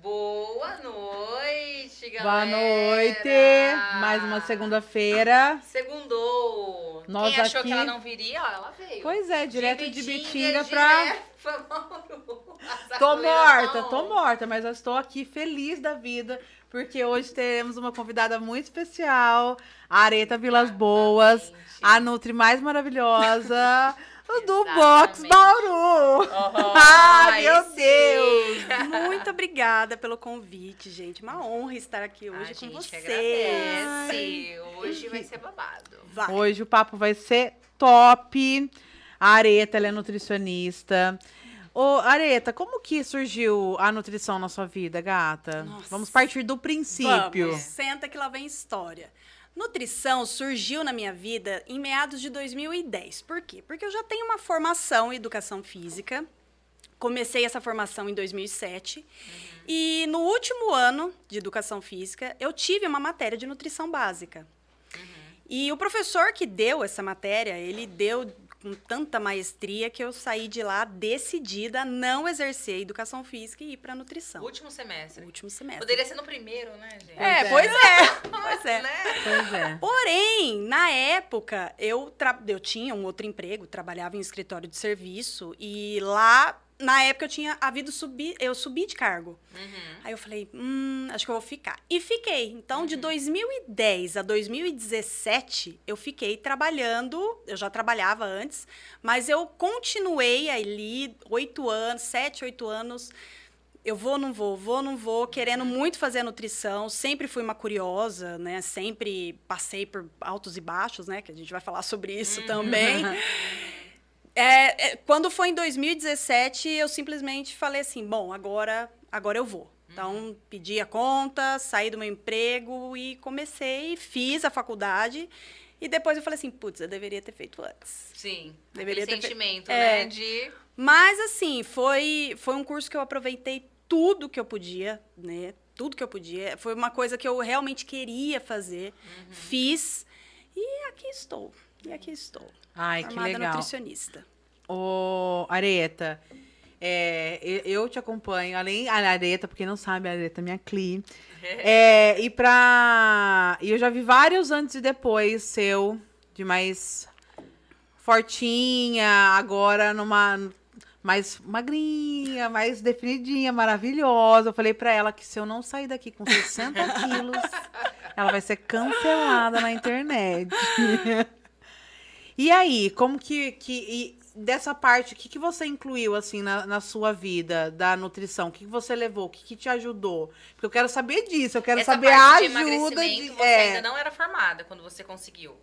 Boa noite, galera! Boa noite! Mais uma segunda-feira. Segundou! Nós Quem achou aqui... que ela não viria, ó, ela veio. Pois é, direto de Bitinga pra... Tô morta, mas eu estou aqui feliz da vida, porque hoje teremos uma convidada muito especial, a Areta Vilas Boas, a Nutri mais maravilhosa... do Box Bauru! Ai, meu Deus! Muito obrigada pelo convite, gente. Uma honra estar aqui hoje com vocês. Agradece. Hoje vai ser babado. Vai. Hoje o papo vai ser top. A Areta, ela é nutricionista. Ô, Areta, como que surgiu a nutrição na sua vida, gata? Nossa. Vamos partir do princípio. Vamos. Senta que lá vem história. Nutrição surgiu na minha vida em meados de 2010. Por quê? Porque eu já tenho uma formação em educação física. Comecei essa formação em 2007. E no último ano de educação física, eu tive uma matéria de nutrição básica. E o professor que deu essa matéria, ele deu com tanta maestria que eu saí de lá decidida a não exercer educação física e ir para nutrição. Último semestre. Último semestre. Poderia ser no primeiro, né, gente? Pois é. Pois é. Né? Pois é. Porém, na época, eu tinha um outro emprego, trabalhava em escritório de serviço e lá, na época, eu subi de cargo. Aí eu falei, acho que eu vou ficar. E fiquei. Então, de 2010 a 2017, eu fiquei trabalhando, eu já trabalhava antes, mas eu continuei ali 7, 8 anos, eu vou, não vou, querendo muito fazer a nutrição, sempre fui uma curiosa, né? Sempre passei por altos e baixos, né? Que a gente vai falar sobre isso também. Quando foi em 2017, eu simplesmente falei assim, bom, agora eu vou. Então, pedi a conta, saí do meu emprego e comecei, fiz a faculdade. E depois eu falei assim, putz, eu deveria ter feito antes. Sim, deveria aquele ter sentimento, né, de... Mas, assim, foi um curso que eu aproveitei tudo que eu podia, né? Tudo que eu podia. Foi uma coisa que eu realmente queria fazer. Fiz e aqui estou. Ai, que Formada legal. nutricionista. Ô, Areta, eu te acompanho, além da Areta, porque não sabe, a Areta é minha cli. E eu já vi vários antes e depois seu, de mais fortinha, agora numa mais magrinha, mais definidinha, maravilhosa. Eu falei pra ela que se eu não sair daqui com 60 quilos, ela vai ser cancelada na internet. E aí, como que dessa parte, o que você incluiu, assim, na sua vida da nutrição? O que você levou? O que te ajudou? Porque eu quero saber disso, eu quero saber a ajuda de... Você ainda não era formada quando você conseguiu?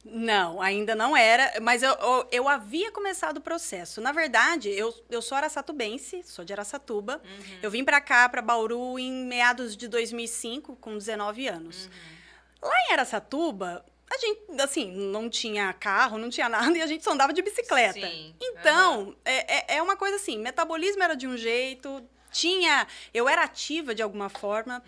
Não, ainda não era, mas eu havia começado o processo. Na verdade, eu sou araçatubense, sou de Araçatuba. Eu vim pra cá, pra Bauru, em meados de 2005, com 19 anos. Lá em Araçatuba... A gente, assim, não tinha carro, não tinha nada, e a gente só andava de bicicleta. Sim. Então, é uma coisa assim, metabolismo era de um jeito, eu era ativa de alguma forma,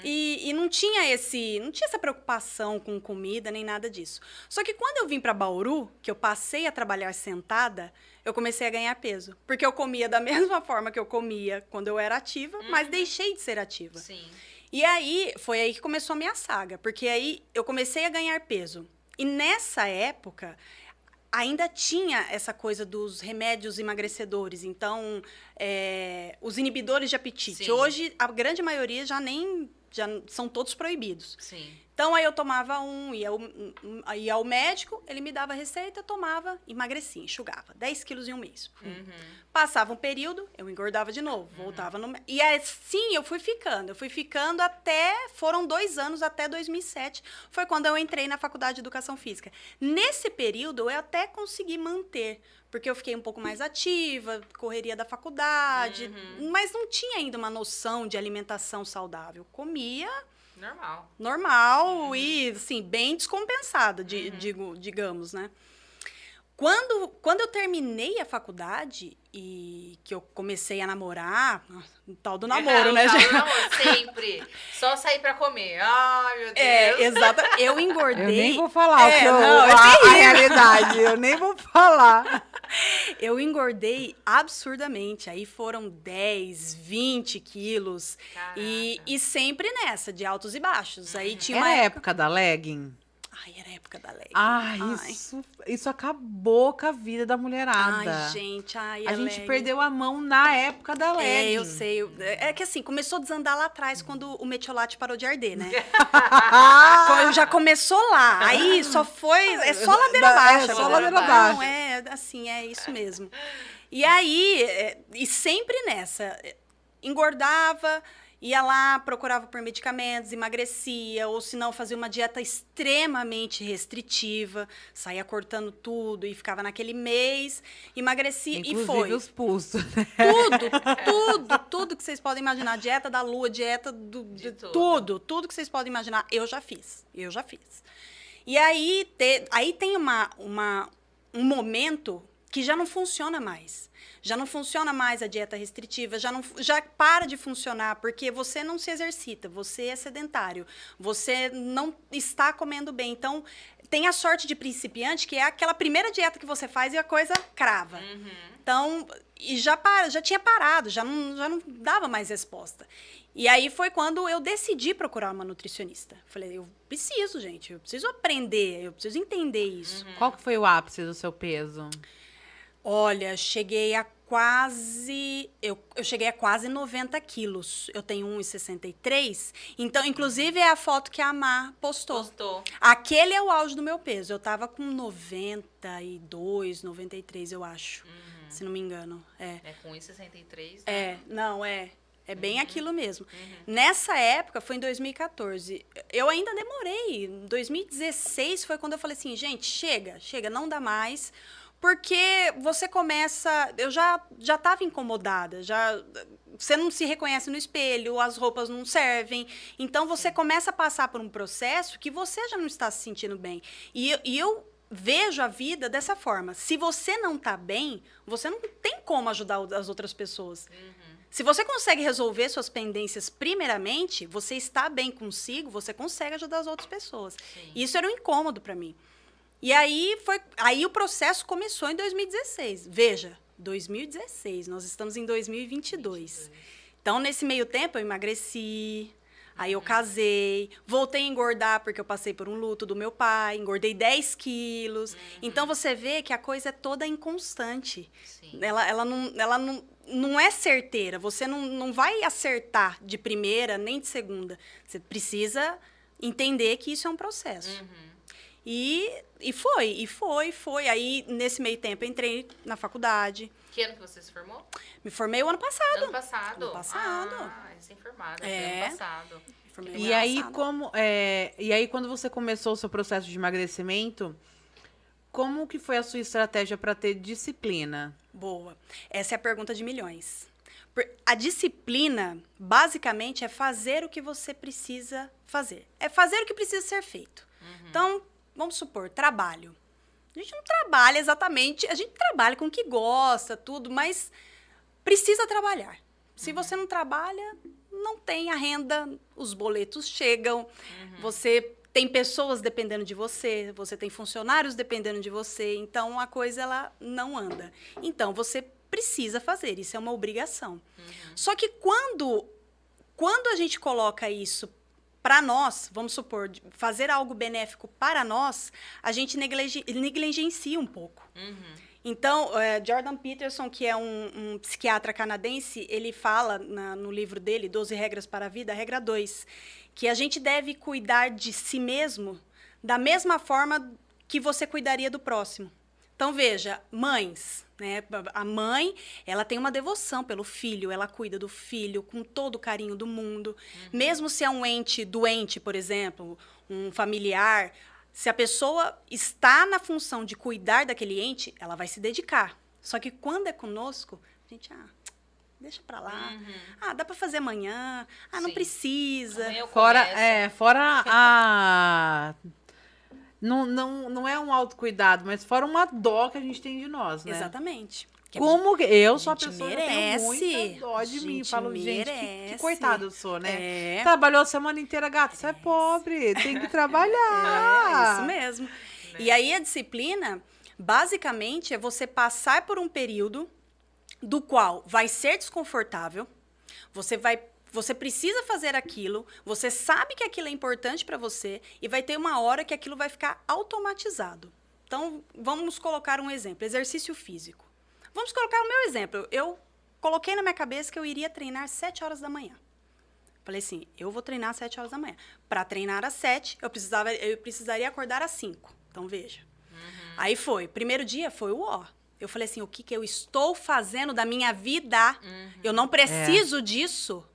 e não tinha essa preocupação com comida, nem nada disso. Só que quando eu vim para Bauru, que eu passei a trabalhar sentada, eu comecei a ganhar peso. Porque eu comia da mesma forma que eu comia quando eu era ativa, mas deixei de ser ativa. Sim. E aí, foi aí que começou a minha saga, porque aí eu comecei a ganhar peso. E nessa época, ainda tinha essa coisa dos remédios emagrecedores, então, os inibidores de apetite. Sim. Hoje, a grande maioria já são todos proibidos. Sim. Então, aí eu tomava ia ao médico, ele me dava a receita, eu tomava, emagrecia, enxugava. 10 quilos em um mês. Passava um período, eu engordava de novo, voltava no... E assim eu fui ficando até... Foram 2 anos, até 2007. Foi quando eu entrei na Faculdade de Educação Física. Nesse período, eu até consegui manter, porque eu fiquei um pouco mais ativa, correria da faculdade, mas não tinha ainda uma noção de alimentação saudável. Comia... Normal e, assim, bem descompensada, digamos, né? Quando eu terminei a faculdade e que eu comecei a namorar, o tal do namoro, né, gente? Namoro, sempre. Só sair pra comer. Ai, meu Deus. Exato. Eu engordei. Eu nem vou falar não, a realidade, eu nem vou falar. Eu engordei absurdamente. Aí foram 10, 20 quilos. E sempre nessa, de altos e baixos. Aí tinha Era uma a época da legging? Ai, era a época da legging. Ai, Ai. isso acabou com a vida da mulherada. Ai, gente, ai, A gente legging. perdeu a mão na época da legging. É, eu sei. É que assim, começou a desandar lá atrás, quando o metiolate parou de arder, né? Já começou lá. Aí só foi... É só ladeira abaixo. só agora. ladeira abaixo. Não, é assim, é isso mesmo. E aí, e sempre nessa, engordava... Ia lá, procurava por medicamentos, emagrecia, ou se não, fazia uma dieta extremamente restritiva, saía cortando tudo e ficava naquele mês, emagrecia Inclusive e foi. os pulsos, né? Tudo que vocês podem imaginar. Dieta da lua, dieta de tudo que vocês podem imaginar, eu já fiz. E aí, aí tem um momento que já não funciona mais. Já não funciona mais a dieta restritiva, já para de funcionar, porque você não se exercita, você é sedentário, você não está comendo bem. Então, tem a sorte de principiante, que é aquela primeira dieta que você faz e a coisa crava. Então, e já tinha parado, já não dava mais resposta. E aí foi quando eu decidi procurar uma nutricionista. Falei, eu preciso aprender, eu preciso entender isso. Qual que foi o ápice do seu peso? Olha, cheguei a quase... Eu cheguei a quase 90 quilos. Eu tenho 1,63. Então, inclusive, é a foto que a Má postou. Aquele é o auge do meu peso. Eu tava com 92, 93, eu acho. Se não me engano. É com 1,63. É bem aquilo mesmo. Nessa época, foi em 2014. Eu ainda demorei. Em 2016 foi quando eu falei assim, gente, chega, não dá mais. Porque você começa... Eu já estava incomodada, você não se reconhece no espelho, as roupas não servem. Então, você começa a passar por um processo que você já não está se sentindo bem. E eu vejo a vida dessa forma. Se você não está bem, você não tem como ajudar as outras pessoas. Se você consegue resolver suas pendências primeiramente, você está bem consigo, você consegue ajudar as outras pessoas. E isso era um incômodo para mim. E aí o processo começou em 2016. Veja, 2016, nós estamos em 2022. Então, nesse meio tempo, eu emagreci, aí eu casei, voltei a engordar porque eu passei por um luto do meu pai, engordei 10 quilos. Então, você vê que a coisa é toda inconstante. Ela não é certeira, você não vai acertar de primeira nem de segunda. Você precisa entender que isso é um processo. E foi. Aí, nesse meio tempo, eu entrei na faculdade. Que ano que você se formou? Me formei o ano passado. Ano passado? Ah, recém-formada. Ano passado. E aí, e aí, quando você começou o seu processo de emagrecimento, como que foi a sua estratégia para ter disciplina? Boa. Essa é a pergunta de milhões. A disciplina, basicamente, é fazer o que você precisa fazer. É fazer o que precisa ser feito. Então, vamos supor, trabalho. A gente não trabalha exatamente, a gente trabalha com o que gosta, tudo, mas precisa trabalhar. Se você não trabalha, não tem a renda, os boletos chegam, você tem pessoas dependendo de você, você tem funcionários dependendo de você, então a coisa ela não anda. Então, você precisa fazer, isso é uma obrigação. Só que quando a gente coloca isso para nós, vamos supor, fazer algo benéfico para nós, a gente negligencia um pouco. Então, Jordan Peterson, que é um psiquiatra canadense, ele fala no livro dele, 12 Regras para a Vida, a regra 2, que a gente deve cuidar de si mesmo da mesma forma que você cuidaria do próximo. Então, veja, mães, né? A mãe, ela tem uma devoção pelo filho, ela cuida do filho com todo o carinho do mundo. Mesmo se é um ente doente, por exemplo, um familiar, se a pessoa está na função de cuidar daquele ente, ela vai se dedicar. Só que quando é conosco, a gente, deixa pra lá. Dá pra fazer amanhã. Não precisa. Fora a... Não é um autocuidado, mas fora uma dó que a gente tem de nós, né? Exatamente. Como eu sou a pessoa que merece. Tem muita dó de mim. Falo, gente, que coitado eu sou, né? É. Trabalhou a semana inteira, gato, você é pobre, tem que trabalhar. É isso mesmo. E aí a disciplina, Basicamente, é você passar por um período do qual vai ser desconfortável, você precisa fazer aquilo, você sabe que aquilo é importante para você e vai ter uma hora que aquilo vai ficar automatizado. Então, vamos colocar um exemplo, exercício físico. Vamos colocar o meu exemplo. Eu coloquei na minha cabeça que eu iria treinar às 7 horas da manhã. Falei assim, eu vou treinar às 7 horas da manhã. Para treinar às 7, eu precisaria acordar às 5. Então, veja. Aí foi. Primeiro dia foi o ó. Eu falei assim, o que eu estou fazendo da minha vida? Eu não preciso disso.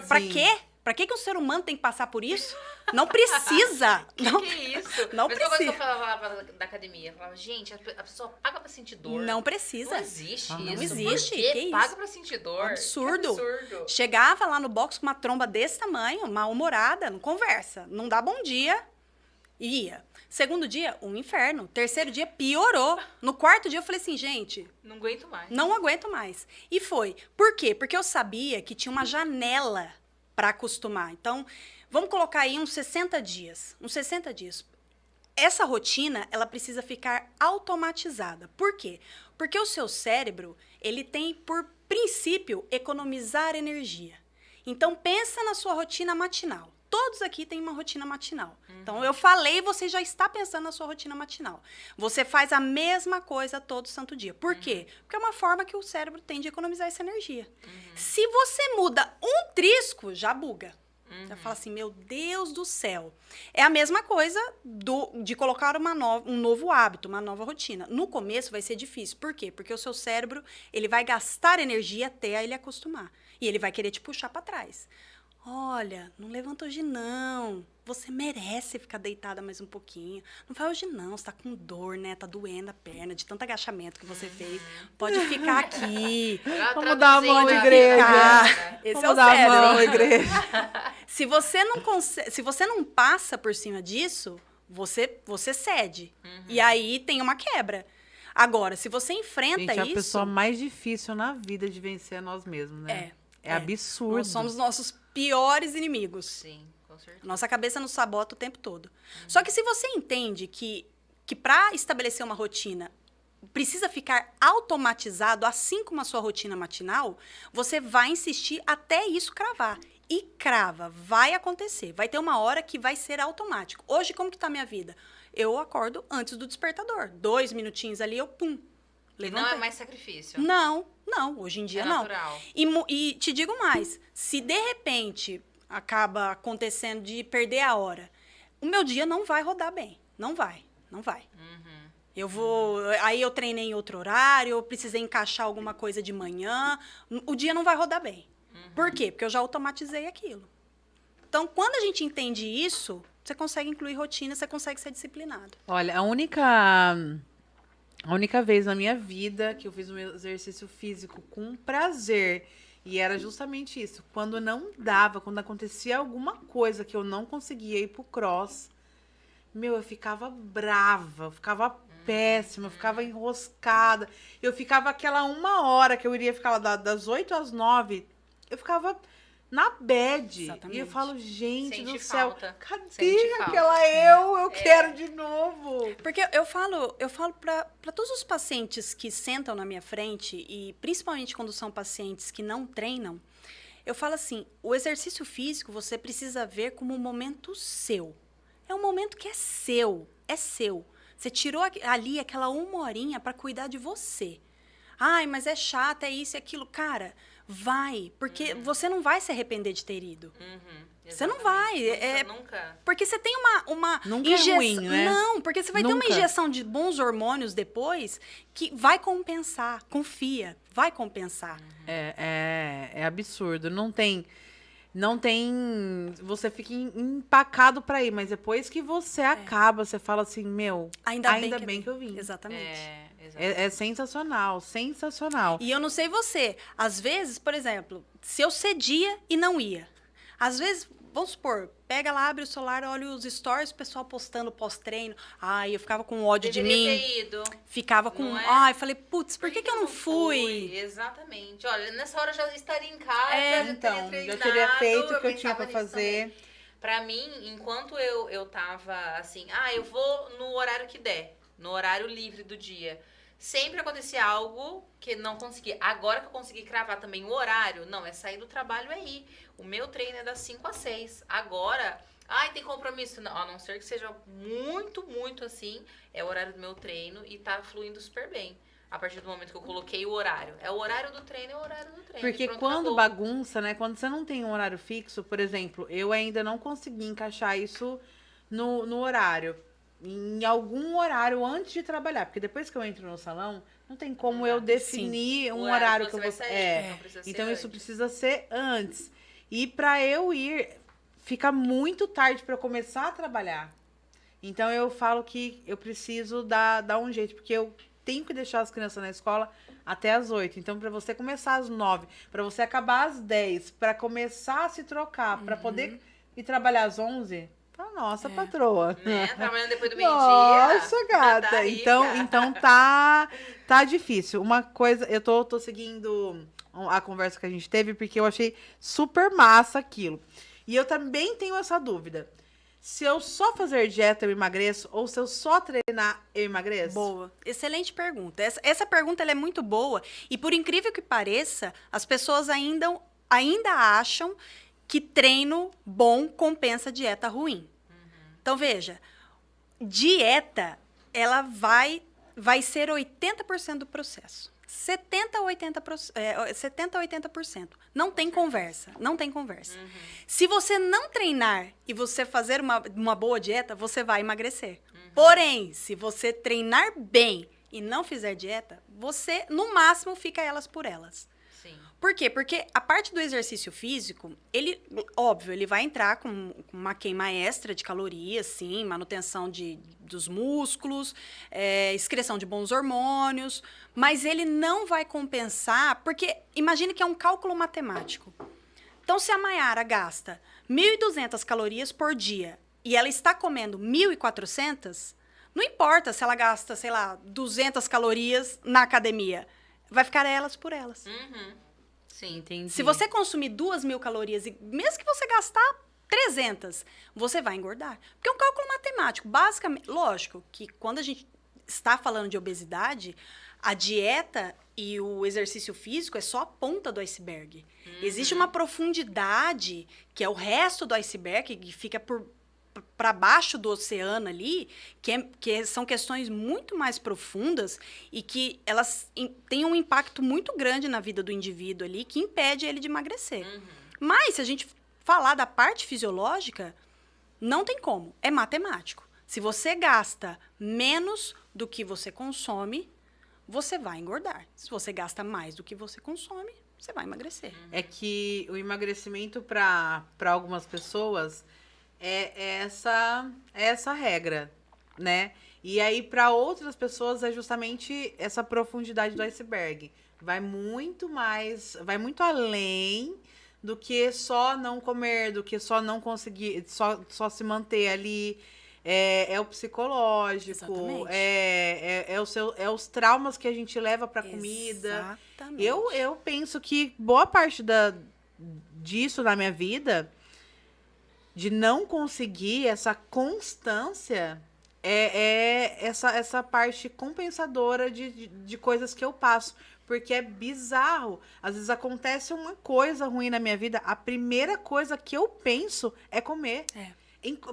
Pra quê? Pra que o ser humano tem que passar por isso? Não precisa. Que é isso? Não Mas precisa. eu falava da academia. Eu falava, gente, a pessoa paga pra sentir dor. Não precisa. Não existe isso. Não existe. Por quê? Que isso? Paga pra sentir dor. Absurdo. Que absurdo. Chegava lá no box com uma tromba desse tamanho, mal-humorada, não conversa, não dá bom dia, e ia. Segundo dia, um inferno. Terceiro dia, piorou. No quarto dia, eu falei assim, gente... Não aguento mais. Não aguento mais. E foi. Por quê? Porque eu sabia que tinha uma janela para acostumar. Então, vamos colocar aí uns 60 dias. Uns 60 dias. Essa rotina, ela precisa ficar automatizada. Por quê? Porque o seu cérebro, ele tem por princípio economizar energia. Então, pensa na sua rotina matinal. Todos aqui têm uma rotina matinal. Então, eu falei, você já está pensando na sua rotina matinal. Você faz a mesma coisa todo santo dia. Por quê? Porque é uma forma que o cérebro tem de economizar essa energia. Se você muda um trisco, já buga. Você fala assim, meu Deus do céu. É a mesma coisa de colocar um novo hábito, uma nova rotina. No começo vai ser difícil. Por quê? Porque o seu cérebro, ele vai gastar energia até ele acostumar. E ele vai querer te puxar para trás. Olha, não levanta hoje não. Você merece ficar deitada mais um pouquinho. Não vai hoje não, você tá com dor, né? Tá doendo a perna de tanto agachamento que você fez. Pode ficar aqui. Vamos dar a mão, Pode igreja. ficar. Esse Vamos é o dar a cérebro. mão, igreja. Se você não passa por cima disso, você cede. E aí tem uma quebra. Agora, se você enfrenta Gente, isso... a pessoa mais difícil na vida de vencer é nós mesmos, né? É absurdo. Nós somos nossos piores inimigos. Sim, com certeza. Nossa cabeça nos sabota o tempo todo. Só que se você entende que para estabelecer uma rotina precisa ficar automatizado, assim como a sua rotina matinal, você vai insistir até isso cravar. E crava, vai acontecer. Vai ter uma hora que vai ser automático. Hoje, como que tá a minha vida? Eu acordo antes do despertador. 2 minutinhos ali, eu pum. E não levantei. é mais sacrifício. Não, hoje em dia É não. natural. E te digo mais, se de repente acaba acontecendo de perder a hora, o meu dia não vai rodar bem. Não vai. Aí eu treinei em outro horário, eu precisei encaixar alguma coisa de manhã, o dia não vai rodar bem. Por quê? Porque eu já automatizei aquilo. Então, quando a gente entende isso, você consegue incluir rotina, você consegue ser disciplinado. Olha, a única vez na minha vida que eu fiz um exercício físico com prazer, e era justamente isso, quando não dava, quando acontecia alguma coisa que eu não conseguia ir pro cross, eu ficava brava, eu ficava péssima, eu ficava enroscada, eu ficava aquela 1 hora que eu iria ficar lá das 8 às 9, eu ficava na bad. Exatamente. E eu falo, gente Sente do céu, falta. cadê Sente falta. aquela eu quero de novo. Porque eu falo para todos os pacientes que sentam na minha frente, e principalmente quando são pacientes que não treinam, eu falo assim, o exercício físico você precisa ver como um momento seu. É um momento que é seu, é seu. Você tirou ali aquela 1 horinha para cuidar de você. Ai, mas é chato, é isso, é aquilo. Cara, vai, porque você não vai se arrepender de ter ido. Você não vai. Nunca. Porque você tem uma Nunca é ruim, né? Não, porque você vai ter uma Nunca. injeção de bons hormônios depois que vai compensar. Confia, vai compensar. É absurdo. Não tem. Você fica empacado pra ir, mas depois que você acaba, você fala assim, ainda bem que eu vim. Exatamente. É sensacional, sensacional. E eu não sei você. Às vezes, por exemplo, se eu cedia e não ia. Às vezes, vamos supor, pega lá, abre o celular, olha os stories, o pessoal postando pós-treino. Ai, eu ficava com ódio de mim. Deveria ter ido. Ficava com... Não é? Ai, falei, putz, por que eu não fui? Exatamente. Olha, nessa hora eu já estaria em casa, Então, teria já teria treinado, feito o que eu tinha pensava pra nisso também. fazer. Pra mim, enquanto eu tava assim, eu vou no horário que der. no horário livre do dia. Sempre acontecia algo que não conseguia. Agora que eu consegui cravar também o horário, não, é sair do trabalho e ir. O meu treino é das 5 às 6. Agora, ai, tem compromisso. Não, a não ser que seja muito, muito assim, é o horário do meu treino e tá fluindo super bem. A partir do momento que eu coloquei o horário. É o horário do treino, é o horário do treino. Porque Pronto, quando acabou. bagunça, né? Quando você não tem um horário fixo, por exemplo, eu ainda não consegui encaixar isso no horário. Em algum horário antes de trabalhar. Porque depois que eu entro no salão, não tem como eu definir um O horário que você eu vai vou. sair, não precisa ser Então isso antes. precisa ser antes. E pra eu ir, fica muito tarde pra eu começar a trabalhar. Então eu falo que eu preciso dar um jeito, porque eu tenho que deixar as crianças na escola até às 8. Então, pra você começar às 9, pra você acabar às 10, pra começar a se trocar, pra poder ir trabalhar às 11, tá nossa, patroa. Né? Trabalhando depois do meio-dia. Nossa, gata. tá rica. Então tá difícil. Uma coisa, eu tô seguindo a conversa que a gente teve, porque eu achei super massa aquilo. E eu também tenho essa dúvida. Se eu só fazer dieta, eu emagreço? Ou se eu só treinar, eu emagreço? Boa. Excelente pergunta. Essa pergunta ela é muito boa. E por incrível que pareça, as pessoas ainda acham que treino bom compensa dieta ruim. Então, veja, dieta, ela vai ser 80% do processo. 70% a 80%. Não tem conversa. Não tem conversa. Se você não treinar e você fazer uma boa dieta, você vai emagrecer. Porém, se você treinar bem e não fizer dieta, você, no máximo, fica elas por elas. Sim. Por quê? Porque a parte do exercício físico, óbvio, ele vai entrar com uma queima extra de calorias, sim, manutenção dos músculos, excreção de bons hormônios, mas ele não vai compensar, porque imagine que é um cálculo matemático. Então, se a Mayara gasta 1.200 calorias por dia e ela está comendo 1.400, não importa se ela gasta, sei lá, 200 calorias na academia, vai ficar elas por elas. Sim. Entendi. Se você consumir 2.000 calorias, e mesmo que você gastar 300, você vai engordar. Porque é um cálculo matemático. Basicamente, lógico que quando a gente está falando de obesidade, a dieta e o exercício físico é só a ponta do iceberg. Existe uma profundidade, que é o resto do iceberg, que fica para baixo do oceano ali, que são questões muito mais profundas e que elas têm um impacto muito grande na vida do indivíduo ali, que impede ele de emagrecer. Mas, se a gente falar da parte fisiológica, não tem como. É matemático. Se você gasta menos do que você consome, você vai engordar. Se você gasta mais do que você consome, você vai emagrecer. É que o emagrecimento para algumas pessoas é essa regra, né? E aí, para outras pessoas, é justamente essa profundidade do iceberg. Vai muito além do que só não comer, do que só não conseguir, só se manter ali. É o psicológico, Exatamente. é os traumas que a gente leva pra comida. Exatamente. Eu penso que boa parte disso na minha vida, de não conseguir essa constância, essa parte compensadora de coisas que eu passo. Porque é bizarro. Às vezes acontece uma coisa ruim na minha vida, a primeira coisa que eu penso é comer.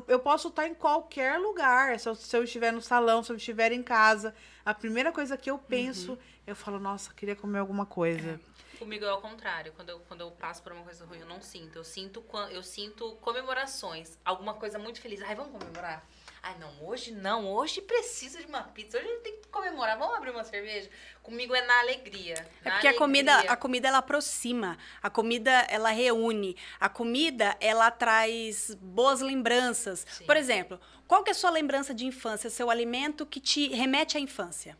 Eu posso estar em qualquer lugar. Se eu estiver no salão, se eu estiver em casa, a primeira coisa que eu penso, eu falo, nossa, queria comer alguma coisa. Comigo é ao contrário. Quando eu passo por uma coisa ruim, eu não sinto. Eu sinto comemorações. Alguma coisa muito feliz. Ai, vamos comemorar? Ai, não. Hoje precisa de uma pizza. Hoje a gente tem que comemorar. Vamos abrir uma cerveja? Comigo é na alegria. É porque a comida, ela aproxima. A comida, ela reúne. A comida, ela traz boas lembranças. Sim. Por exemplo, qual que é a sua lembrança de infância? Seu alimento que te remete à infância?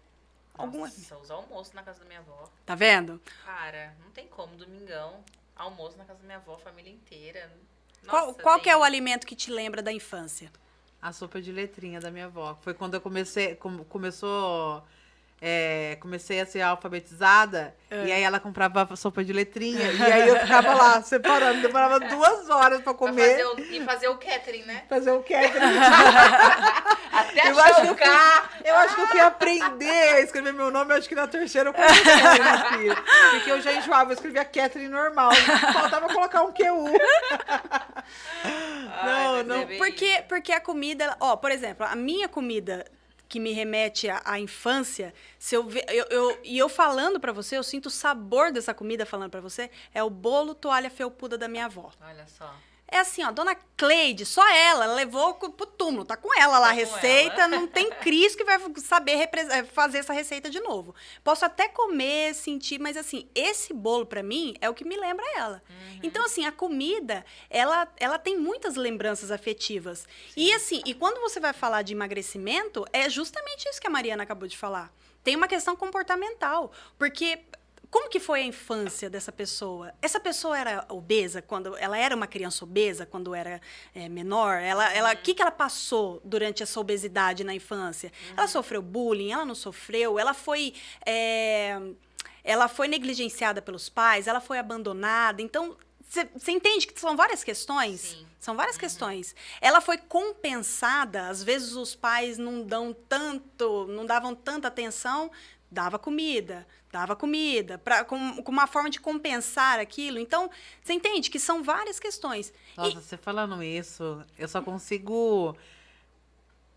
Nossa, os almoços na casa da minha avó. Tá vendo? Cara, não tem como. Domingão, almoço na casa da minha avó, família inteira. Qual que é o alimento que te lembra da infância? A sopa de letrinha da minha avó. Foi quando eu começou comecei a ser alfabetizada, e aí ela comprava sopa de letrinha, e aí eu ficava lá, separando, demorava 2 horas pra comer. Fazer o catering, né? Fazer o catering. Até eu acho que eu fui aprender a escrever meu nome, acho que na terceira eu comecei, né, filho? Porque eu já enjoava, eu escrevia Catherine normal. Faltava colocar um QU. Não. Porque a comida... Ó, por exemplo, a minha comida que me remete à infância, se eu falando pra você, eu sinto o sabor dessa comida falando pra você, é o bolo toalha felpuda da minha avó. Olha só. É assim, ó, dona Cleide, só ela levou pro túmulo, tá com ela lá a receita, não tem Cris que vai saber fazer essa receita de novo. Posso até comer, sentir, mas assim, esse bolo pra mim é o que me lembra ela. Então assim, a comida, ela tem muitas lembranças afetivas. E assim, e quando você vai falar de emagrecimento, é justamente isso que a Mariana acabou de falar. Tem uma questão comportamental, porque... Como que foi a infância dessa pessoa? Essa pessoa era obesa quando ela era uma criança obesa quando era menor? O que ela passou durante essa obesidade na infância? Ela sofreu bullying? Ela não sofreu? Ela foi negligenciada pelos pais? Ela foi abandonada? Então, você entende que são várias questões? Sim. São várias questões. Ela foi compensada, às vezes os pais não davam tanta atenção, dava comida, com uma forma de compensar aquilo. Então, você entende que são várias questões. Nossa, você falando isso, eu só consigo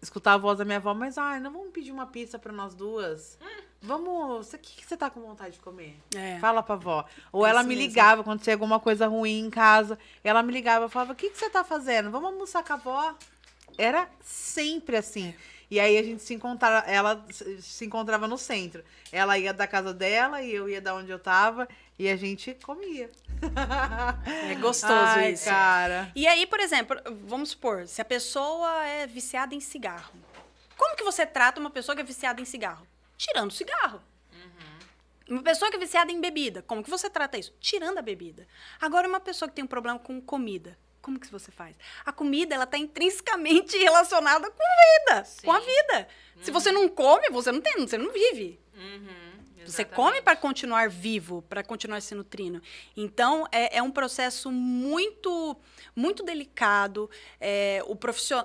escutar a voz da minha avó, mas, não vamos pedir uma pizza pra nós duas? Vamos, o que você tá com vontade de comer? Fala pra vó. Ou ela me ligava quando tinha alguma coisa ruim em casa, ela me ligava e falava, o que você tá fazendo? Vamos almoçar com a avó? Era sempre assim. E aí a gente ela se encontrava no centro. Ela ia da casa dela e eu ia da onde eu tava e a gente comia. É gostoso isso. Cara. E aí, por exemplo, vamos supor, se a pessoa é viciada em cigarro, como que você trata uma pessoa que é viciada em cigarro? Tirando o cigarro. Uma pessoa que é viciada em bebida, como que você trata isso? Tirando a bebida. Agora, uma pessoa que tem um problema com comida, como que você faz? A comida, ela tá intrinsecamente relacionada com vida, com a vida. Se você não come, você não vive. Você come para continuar vivo, para continuar se nutrindo. Então, é um processo muito, muito delicado.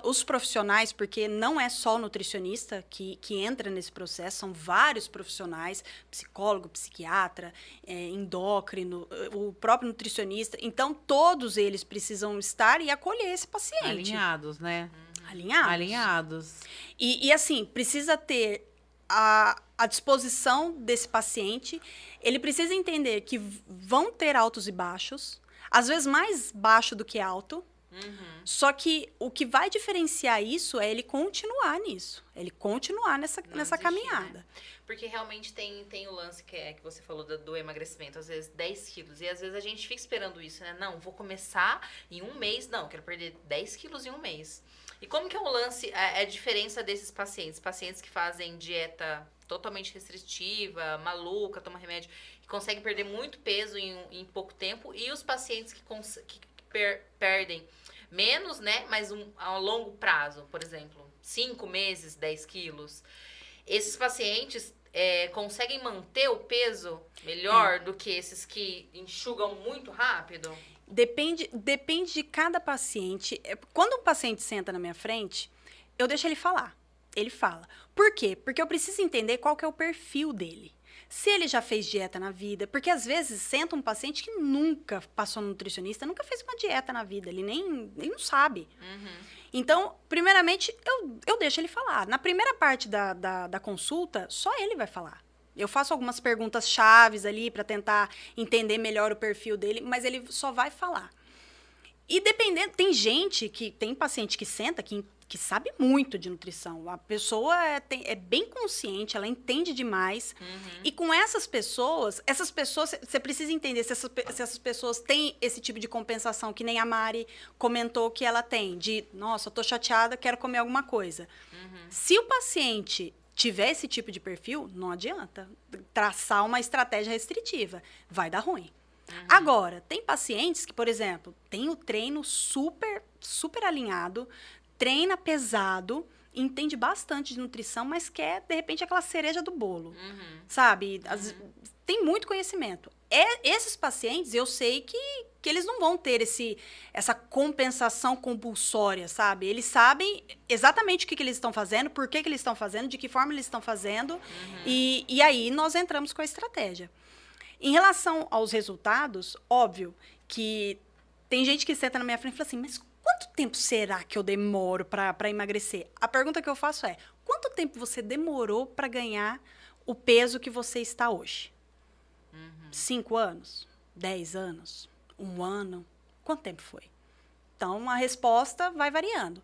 Os profissionais, porque não é só o nutricionista que entra nesse processo, são vários profissionais, psicólogo, psiquiatra, endócrino, o próprio nutricionista. Então, todos eles precisam estar e acolher esse paciente. Alinhados, né? Alinhados. E assim, precisa ter a disposição desse paciente, ele precisa entender que vão ter altos e baixos, às vezes mais baixo do que alto, só que o que vai diferenciar isso é ele continuar nisso, ele continuar nessa caminhada. Né? Porque realmente tem o lance que você falou do emagrecimento, às vezes 10 quilos, e às vezes a gente fica esperando isso, né? Não, vou começar em um mês, não, quero perder 10 quilos em um mês. E como que é o lance, a diferença desses pacientes? Pacientes que fazem dieta totalmente restritiva, maluca, tomam remédio, que conseguem perder muito peso em pouco tempo, e os pacientes que perdem menos, né, mas a longo prazo, por exemplo, 5 meses, 10 quilos. Esses pacientes conseguem manter o peso melhor do que esses que enxugam muito rápido? Depende de cada paciente. Quando um paciente senta na minha frente, eu deixo ele falar. Ele fala. Por quê? Porque eu preciso entender qual que é o perfil dele. Se ele já fez dieta na vida, porque às vezes senta um paciente que nunca passou no nutricionista, nunca fez uma dieta na vida, ele não sabe. Então, primeiramente, eu deixo ele falar. Na primeira parte da consulta, só ele vai falar. Eu faço algumas perguntas chaves ali para tentar entender melhor o perfil dele, mas ele só vai falar. E dependendo, tem paciente que senta que sabe muito de nutrição. A pessoa é bem consciente, ela entende demais. E com essas pessoas, você precisa entender se essas pessoas têm esse tipo de compensação, que nem a Mari comentou que ela tem, de, nossa, eu tô chateada, quero comer alguma coisa. Se o paciente tiver esse tipo de perfil, não adianta traçar uma estratégia restritiva. Vai dar ruim. Agora, tem pacientes que, por exemplo, tem o treino super, super alinhado, treina pesado entende bastante de nutrição, mas quer, de repente, aquela cereja do bolo, Uhum. sabe? Tem muito conhecimento. Esses pacientes, eu sei que eles não vão ter essa compensação compulsória, sabe? Eles sabem exatamente o que eles estão fazendo, por que eles estão fazendo, de que forma eles estão fazendo, e aí nós entramos com a estratégia. Em relação aos resultados, óbvio que tem gente que senta na minha frente e fala assim, mas quanto tempo será que eu demoro para emagrecer? A pergunta que eu faço é, quanto tempo você demorou para ganhar o peso que você está hoje? 5 anos? 10 anos? 1 ano? Quanto tempo foi? Então, a resposta vai variando.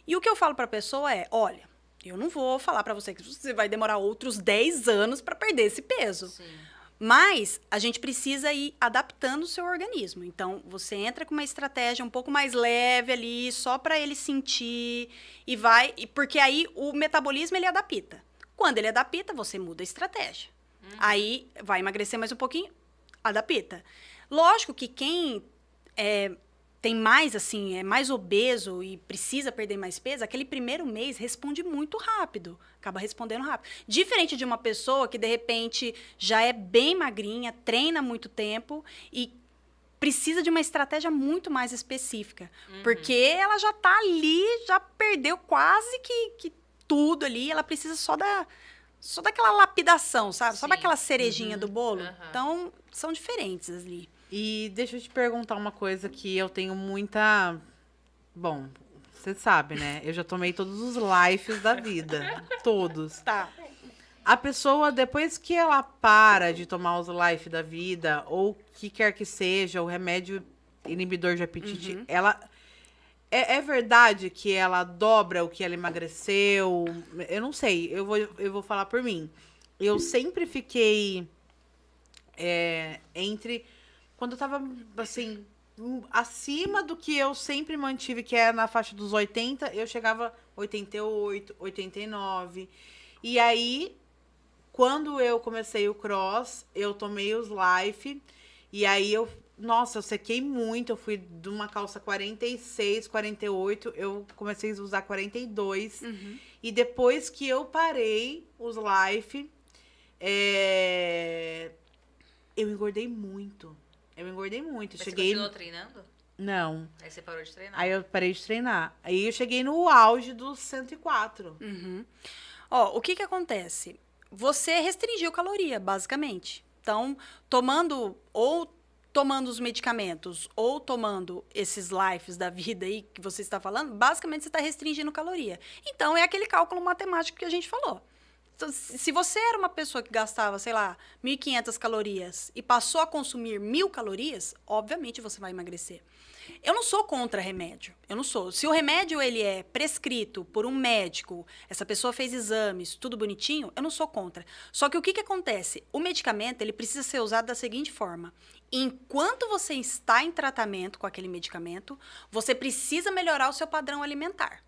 E o que eu falo para a pessoa é, olha, eu não vou falar para você que você vai demorar outros 10 anos para perder esse peso. Sim. Mas a gente precisa ir adaptando o seu organismo. Então, você entra com uma estratégia um pouco mais leve ali, só para ele sentir e vai... Porque aí o metabolismo, ele adapta. Quando ele adapta, você muda a estratégia. Aí vai emagrecer mais um pouquinho, adapta. Lógico que quem tem mais, assim, é mais obeso e precisa perder mais peso, aquele primeiro mês responde muito rápido. Acaba respondendo rápido. Diferente de uma pessoa que, de repente, já é bem magrinha, treina muito tempo e precisa de uma estratégia muito mais específica. Porque ela já tá ali, já perdeu quase que tudo ali, ela precisa só daquela lapidação, sabe? Só Sim. daquela cerejinha do bolo. Aham. Então, são diferentes ali. E deixa eu te perguntar uma coisa que eu tenho muita... Bom, você sabe, né? Eu já tomei todos os lifes da vida. Todos. Tá. A pessoa, depois que ela para de tomar os life da vida, ou o que quer que seja, o remédio inibidor de apetite, ela... É verdade que ela dobra o que ela emagreceu? Eu não sei, eu vou falar por mim. Eu sempre fiquei entre... Quando eu tava, assim, acima do que eu sempre mantive, que é na faixa dos 80, eu chegava 88, 89. E aí, quando eu comecei o cross, eu tomei os life, e aí nossa, eu sequei muito, eu fui de uma calça 46, 48, eu comecei a usar 42. E depois que eu parei os life, eu engordei muito. Mas Cheguei... você continuou treinando? Não. Aí você parou de treinar. Aí eu parei de treinar. Aí eu cheguei no auge dos 104. Ó, o que acontece? Você restringiu caloria, basicamente. Então, tomando os medicamentos ou tomando esses lifes da vida aí que você está falando, basicamente você está restringindo caloria. Então, é aquele cálculo matemático que a gente falou. Então, se você era uma pessoa que gastava, sei lá, 1.500 calorias e passou a consumir 1.000 calorias, obviamente você vai emagrecer. Eu não sou contra remédio. Eu não sou. Se o remédio ele é prescrito por um médico, essa pessoa fez exames, tudo bonitinho, eu não sou contra. Só que o que acontece? O medicamento ele precisa ser usado da seguinte forma. Enquanto você está em tratamento com aquele medicamento, você precisa melhorar o seu padrão alimentar.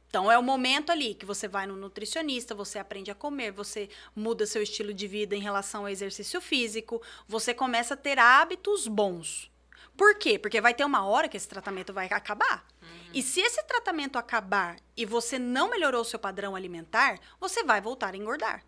Então, é o momento ali que você vai no nutricionista, você aprende a comer, você muda seu estilo de vida em relação ao exercício físico, você começa a ter hábitos bons. Por quê? Porque vai ter uma hora que esse tratamento vai acabar. E se esse tratamento acabar e você não melhorou o seu padrão alimentar, você vai voltar a engordar.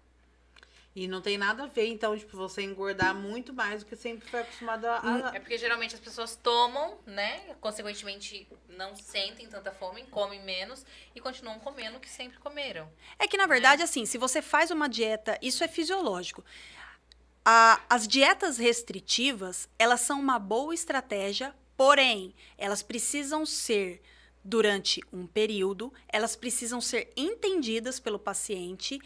E não tem nada a ver, então, tipo, você engordar muito mais do que sempre foi acostumada a... É porque geralmente as pessoas tomam, né? Consequentemente, não sentem tanta fome, comem menos e continuam comendo o que sempre comeram. É que, na verdade, assim, se você faz uma dieta, isso é fisiológico. As dietas restritivas, elas são uma boa estratégia, porém, elas precisam ser durante um período, elas precisam ser entendidas pelo paciente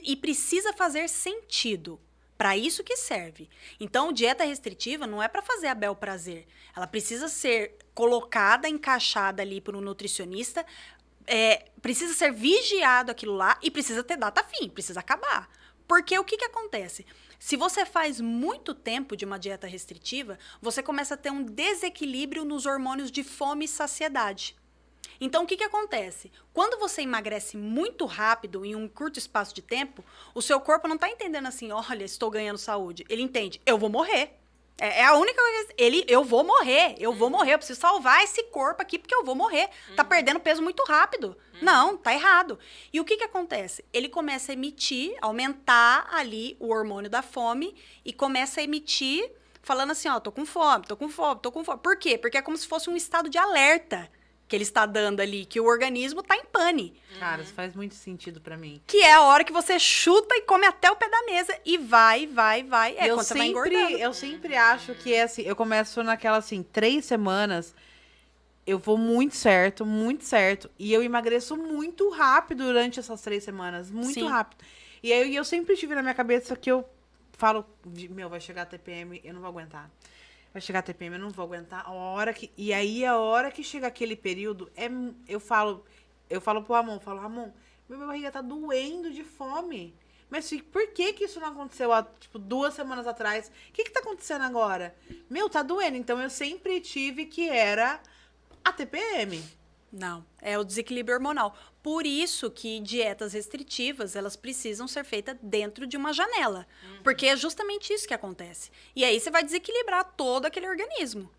e precisa fazer sentido. Para isso que serve. Então, dieta restritiva não é para fazer a bel prazer. Ela precisa ser colocada, encaixada ali por um nutricionista, precisa ser vigiado aquilo lá e precisa ter data fim, precisa acabar. Porque o que acontece? Se você faz muito tempo de uma dieta restritiva, você começa a ter um desequilíbrio nos hormônios de fome e saciedade. Então, o que acontece? Quando você emagrece muito rápido, em um curto espaço de tempo, o seu corpo não está entendendo assim, olha, estou ganhando saúde. Ele entende, eu vou morrer. É a única coisa. Eu vou morrer, eu preciso salvar esse corpo aqui porque eu vou morrer. Tá perdendo peso muito rápido. Não, tá errado. E o que acontece? Ele começa a emitir, aumentar ali o hormônio da fome e começa a emitir falando assim, ó, tô com fome, tô com fome, tô com fome. Por quê? Porque é como se fosse um estado de alerta que ele está dando ali, que o organismo tá em pane. Cara, isso faz muito sentido pra mim. Que é a hora que você chuta e come até o pé da mesa e vai. É quando você vai engordando. Eu sempre acho que é assim, eu começo naquela assim, 3 semanas, eu vou muito certo, e eu emagreço muito rápido durante essas 3 semanas, muito Sim. rápido. E aí eu sempre tive na minha cabeça que eu falo, meu, vai chegar a TPM, eu não vou aguentar. Vai chegar a TPM, eu não vou aguentar. E aí, a hora que chega aquele período, eu falo pro Ramon, Ramon, minha barriga tá doendo de fome. Mas por que isso não aconteceu há, 2 semanas atrás? O que tá acontecendo agora? Meu, tá doendo. Então, eu sempre tive que era a TPM. Não, é o desequilíbrio hormonal. Por isso que dietas restritivas, elas precisam ser feitas dentro de uma janela. Porque é justamente isso que acontece. E aí você vai desequilibrar todo aquele organismo.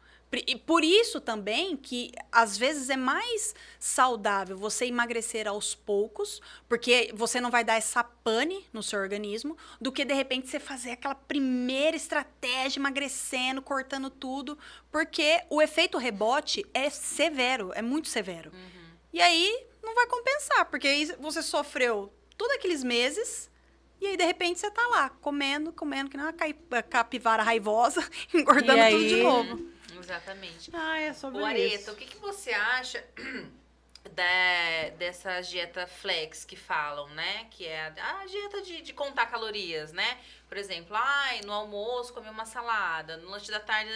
E por isso também que, às vezes, é mais saudável você emagrecer aos poucos, porque você não vai dar essa pane no seu organismo, do que, de repente, você fazer aquela primeira estratégia, emagrecendo, cortando tudo, porque o efeito rebote é severo, é muito severo. E aí, não vai compensar, porque aí você sofreu todos aqueles meses, e aí, de repente, você tá lá, comendo, que nem uma capivara raivosa, engordando tudo de novo. Exatamente. É sobre isso. Areta, isso. O que você acha dessa dieta flex que falam, né? Que é a dieta de contar calorias, né? Por exemplo, no almoço comi uma salada, no lanche da tarde,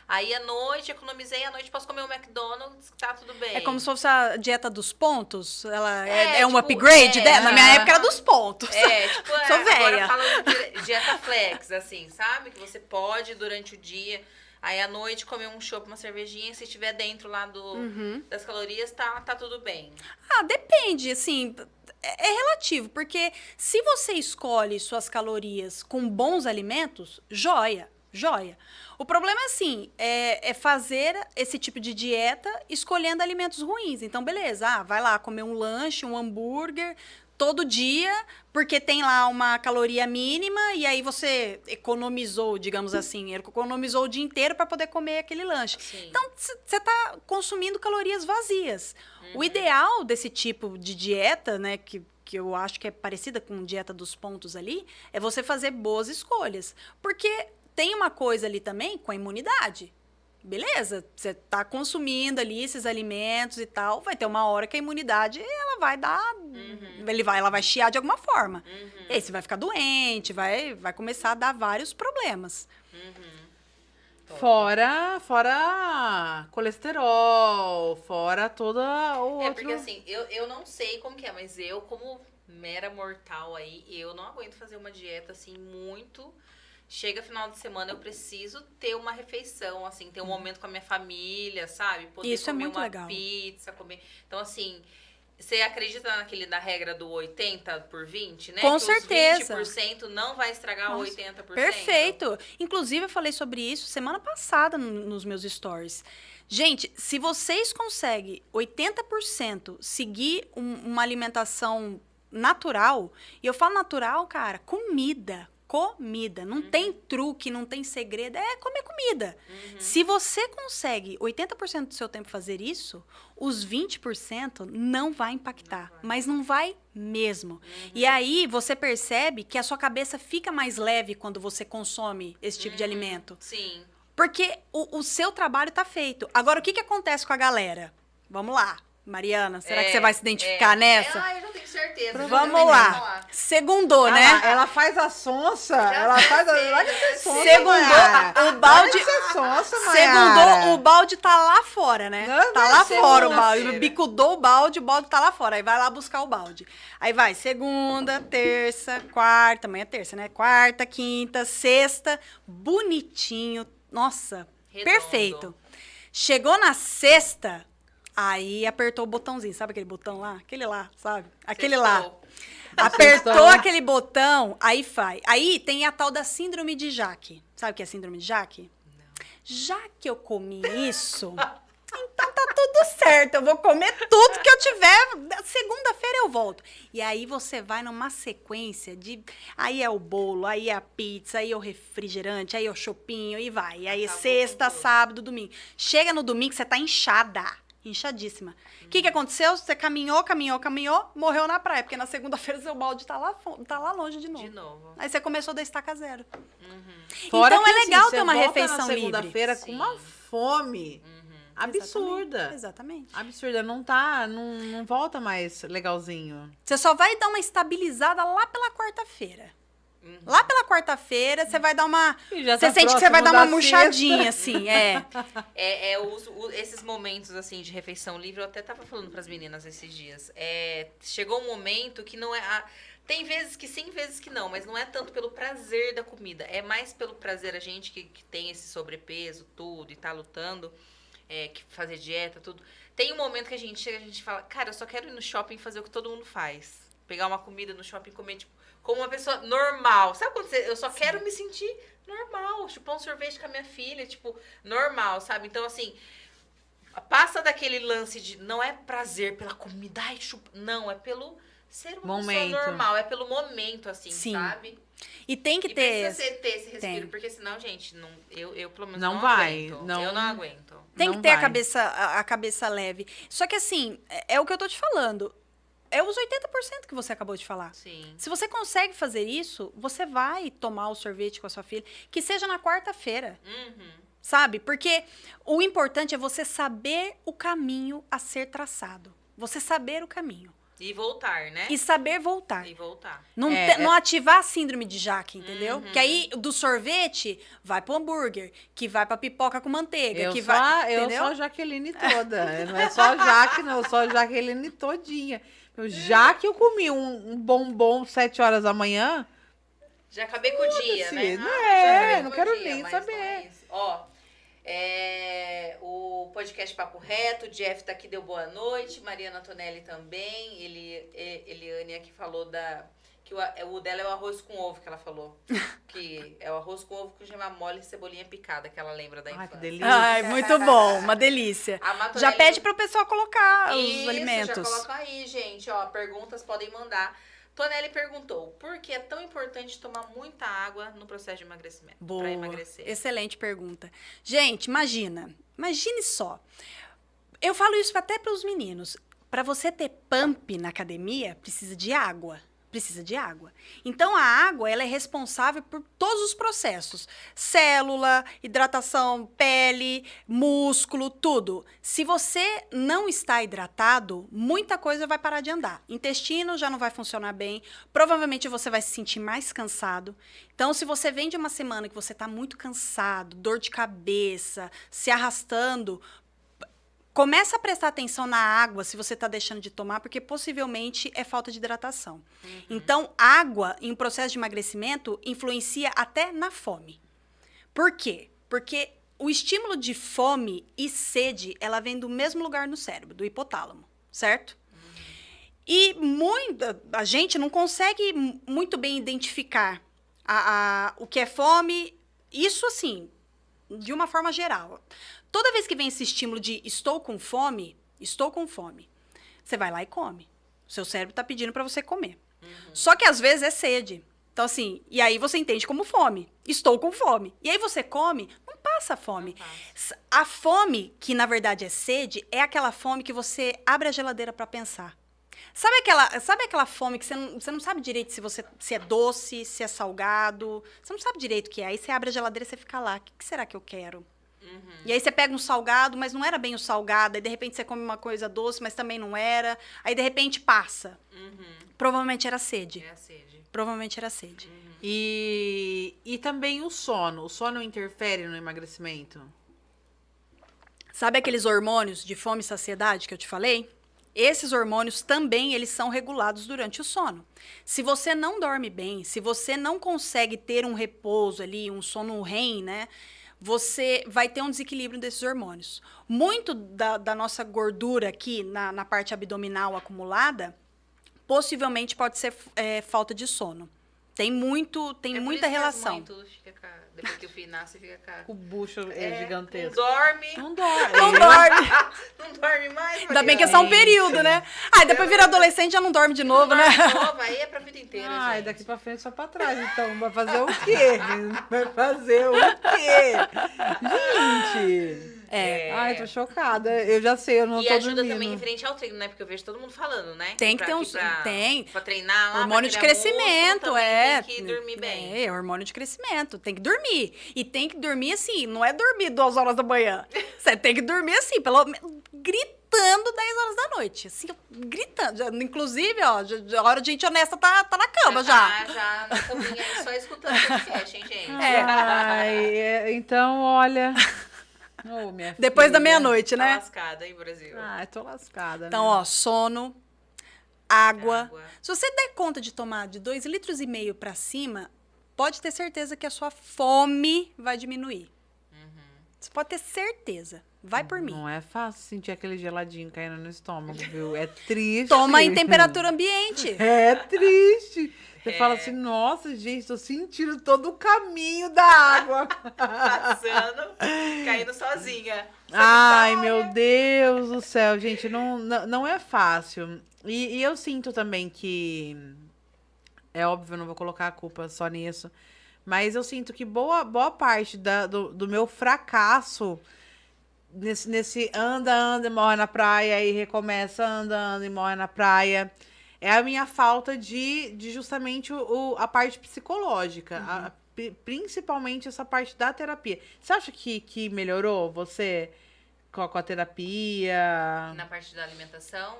aí à noite economizei, à noite posso comer um McDonald's, tá tudo bem. É como se fosse a dieta dos pontos? Ela É, um tipo, upgrade dela? Na minha época era dos pontos. Sou agora velha. falando de dieta flex, assim, sabe? Que você pode, durante o dia, aí à noite comer um chopp, uma cervejinha, se estiver dentro lá das calorias, tá tudo bem. Depende, assim, é relativo, porque se você escolhe suas calorias com bons alimentos, joia. O problema é assim, é fazer esse tipo de dieta escolhendo alimentos ruins. Então, beleza, vai lá comer um lanche, um hambúrguer todo dia, porque tem lá uma caloria mínima e aí você economizou, digamos assim, economizou o dia inteiro para poder comer aquele lanche. Sim. Então, você está consumindo calorias vazias. O ideal desse tipo de dieta, né, que eu acho que é parecida com dieta dos pontos ali, é você fazer boas escolhas. Porque tem uma coisa ali também com a imunidade. Beleza, você tá consumindo ali esses alimentos e tal, vai ter uma hora que a imunidade, ela vai dar, ela vai chiar de alguma forma. E aí você vai ficar doente, vai começar a dar vários problemas. Fora colesterol, fora toda o outro... porque assim, eu não sei como que é, mas eu, como mera mortal aí, eu não aguento fazer uma dieta assim muito... Chega final de semana, eu preciso ter uma refeição, assim, ter um momento com a minha família, sabe? Poder Isso é comer muito uma legal. pizza, comer... Então, assim, você acredita da regra do 80/20, né? Com que certeza. Os 20% não vai estragar o 80%. Perfeito. Inclusive, eu falei sobre isso semana passada nos meus stories. Gente, se vocês conseguem 80% seguir uma alimentação natural, e eu falo natural, cara, comida. Não tem truque, não tem segredo, é comer comida. Se você consegue 80% do seu tempo fazer isso, os 20% não vai impactar, mas não vai mesmo. E aí você percebe que a sua cabeça fica mais leve quando você consome esse tipo de alimento. Sim. Porque o seu trabalho tá feito. Agora, o que acontece com a galera? Vamos lá. Mariana, será que você vai se identificar nessa? Eu não tenho certeza. Vamos lá. Segundou, né? Ela faz a sonsa. Ela faz a... Larga de ser sonsa, Segundou Mayara. o balde. Larga de ser sonsa, Mayara. Segundou, o balde tá lá fora, né? Não, Tá lá fora o segunda-feira. balde. Bicudou o balde tá lá fora. Aí vai lá buscar o balde. Aí vai segunda, terça, quarta. Amanhã é terça, né? Quarta, quinta, sexta. Bonitinho. Nossa, Redondo. perfeito. Chegou na sexta, aí apertou o botãozinho. Sabe aquele botão lá? Aquele lá, sabe? Aquele lá. Sextou. Apertou aquele botão, aí vai. Aí tem a tal da síndrome de Jaque. Sabe o que é síndrome de Jaque? já que eu comi isso, então tá tudo certo. Eu vou comer tudo que eu tiver. Segunda-feira eu volto. E aí você vai numa sequência de... Aí é o bolo, aí é a pizza, aí é o refrigerante, aí é o chopinho, e vai. E aí é sexta, sábado, domingo. Chega no domingo, você tá inchada. Inchadíssima. O que aconteceu? Você caminhou, morreu na praia. Porque na segunda-feira seu balde tá lá longe de novo. De novo. Aí você começou da estaca zero. Fora Então que, é legal assim, ter você uma volta refeição na livre. segunda-feira com Sim. uma fome absurda. Exatamente. Absurda, não volta mais legalzinho. Você só vai dar uma estabilizada lá pela quarta-feira. Lá pela quarta-feira, você vai dar uma... E já Você tá sente que você vai dar próximo uma da murchadinha, assim, é. Eu uso esses momentos, assim, de refeição livre. Eu até tava falando pras meninas esses dias. Chegou um momento que não é... Tem vezes que sim, vezes que não. Mas não é tanto pelo prazer da comida. É mais pelo prazer, a gente que tem esse sobrepeso, tudo, e tá lutando, que fazer dieta, tudo. Tem um momento que a gente chega, a gente fala, cara, eu só quero ir no shopping e fazer o que todo mundo faz. Pegar uma comida no shopping e comer, tipo, como uma pessoa normal. Sabe quando eu só quero me sentir normal. Chupar um sorvete com a minha filha, tipo, normal, sabe? Então, assim, passa daquele lance de não é prazer pela comida, ai, chupa. Não, é pelo ser uma pessoa normal. É pelo momento, assim, Sim. sabe? E tem que ter... Precisa ter esse respiro, Tem. porque senão, gente, eu pelo menos Não não vai, aguento. não. Eu não aguento. Tem Não que ter a vai. cabeça leve. Só que, assim, é o que eu tô te falando. É os 80% que você acabou de falar. Sim. Se você consegue fazer isso, você vai tomar o sorvete com a sua filha, que seja na quarta-feira, sabe? Porque o importante é você saber o caminho a ser traçado. Você saber o caminho. E voltar, né? E saber voltar. E voltar. Não ativar a síndrome de Jaque, entendeu? Que aí, do sorvete, vai pro hambúrguer, que vai pra pipoca com manteiga, Eu que sou, vai... eu entendeu? sou a Jaqueline toda. Não é só a Jaque, não. Eu sou a Jaqueline todinha. Já que eu comi um bombom 7 horas da manhã, Já acabei com o dia, né? Foda-se. Já acabei Não com o quero dia, nem mas saber. não é isso. Ó, o podcast Papo Reto, o Jeff tá aqui, deu boa noite, Mariana Antonelli também, Eliane aqui falou que o dela é o arroz com ovo, que ela falou. Que é o arroz com ovo com gema mole e cebolinha picada, que ela lembra da Ai, que infância. delícia. Ai, muito bom, uma delícia. A Matonelli- Já pede pro pessoal colocar Isso, os alimentos. já coloca aí, gente. Ó, perguntas podem mandar. Tonelli perguntou, por que é tão importante tomar muita água no processo de emagrecimento? Boa, Pra emagrecer. excelente pergunta. Gente, imagine só. Eu falo isso até para os meninos. Para você ter pump na academia, precisa de água. Precisa de água. Então, a água, ela é responsável por todos os processos. Célula, hidratação, pele, músculo, tudo. Se você não está hidratado, muita coisa vai parar de andar. Intestino já não vai funcionar bem. Provavelmente, você vai se sentir mais cansado. Então, se você vem de uma semana que você está muito cansado, dor de cabeça, se arrastando... Começa a prestar atenção na água se você está deixando de tomar, porque possivelmente é falta de hidratação. Então, água em um processo de emagrecimento influencia até na fome. Por quê? Porque o estímulo de fome e sede, ela vem do mesmo lugar no cérebro, do hipotálamo, certo? E a gente não consegue muito bem identificar o que é fome, isso assim, de uma forma geral. Toda vez que vem esse estímulo de estou com fome, você vai lá e come. O seu cérebro está pedindo para você comer. Só que às vezes é sede. Então assim, e aí você entende como fome. Estou com fome. E aí você come, não passa fome. Não passa. A fome, que na verdade é sede, é aquela fome que você abre a geladeira para pensar. Sabe aquela fome que você não sabe direito se é doce, se é salgado? Você não sabe direito o que é. Aí você abre a geladeira e você fica lá. O que será que eu quero? E aí você pega um salgado, mas não era bem o salgado. Aí, de repente, você come uma coisa doce, mas também não era. Aí, de repente, passa. Provavelmente era sede. É a sede. Provavelmente era sede. E também o sono. O sono interfere no emagrecimento? Sabe aqueles hormônios de fome e saciedade que eu te falei? Esses hormônios também, eles são regulados durante o sono. Se você não dorme bem, se você não consegue ter um repouso ali, um sono REM, né? Você vai ter um desequilíbrio desses hormônios. Muito da nossa gordura aqui na parte abdominal acumulada, possivelmente pode ser falta de sono. Tem muita relação. Depois que o filho nasce, fica com O bucho é gigantesco. Não dorme. Não dorme. Não dorme. Não dorme mais. Ainda bem que é só um período, né? Aí depois vira adolescente já não dorme de novo, né? Aí é pra vida inteira, Ai, gente. daqui pra frente só pra trás, então. Vai fazer o quê? Vai fazer o quê? Gente! Ai, tô chocada. Eu já sei, eu não E tô ajuda dormindo. também referente ao treino, né? Porque eu vejo todo mundo falando, né? Tem que ter um... Tem. Tem. Pra treinar lá, Hormônio de pra criar crescimento, músculo, é. Tem que dormir bem. É, hormônio de crescimento. Tem que dormir. E tem que dormir assim, não é dormir 2 horas da manhã. Você tem que dormir assim, gritando 10 horas da noite. Assim, gritando. Inclusive, ó, a hora de gente honesta tá na cama já. Já na caminha, só escutando o podcast, hein, gente? Ai, então, olha... Ô, minha Depois da filha. meia-noite, Tá né? lascada, hein, Brasil? Ai, tô lascada. Então, né? ó, sono, água. Água. Se você der conta de tomar de 2,5 litros pra cima, pode ter certeza que a sua fome vai diminuir. Você pode ter certeza. Vai por mim. Não é fácil sentir aquele geladinho caindo no estômago, viu? É triste. Toma em temperatura ambiente. É triste. Você É. fala assim, nossa, gente, tô sentindo todo o caminho da água. Passando, caindo sozinha. Ai, meu Deus do céu, gente, não é fácil. E eu sinto também que... É óbvio, eu não vou colocar a culpa só nisso. Mas eu sinto que boa parte do meu fracasso... Nesse anda e morre na praia, aí recomeça, anda e morre na praia. É a minha falta de justamente a parte psicológica. Principalmente essa parte da terapia. Você acha que melhorou você com a terapia? Na parte da alimentação?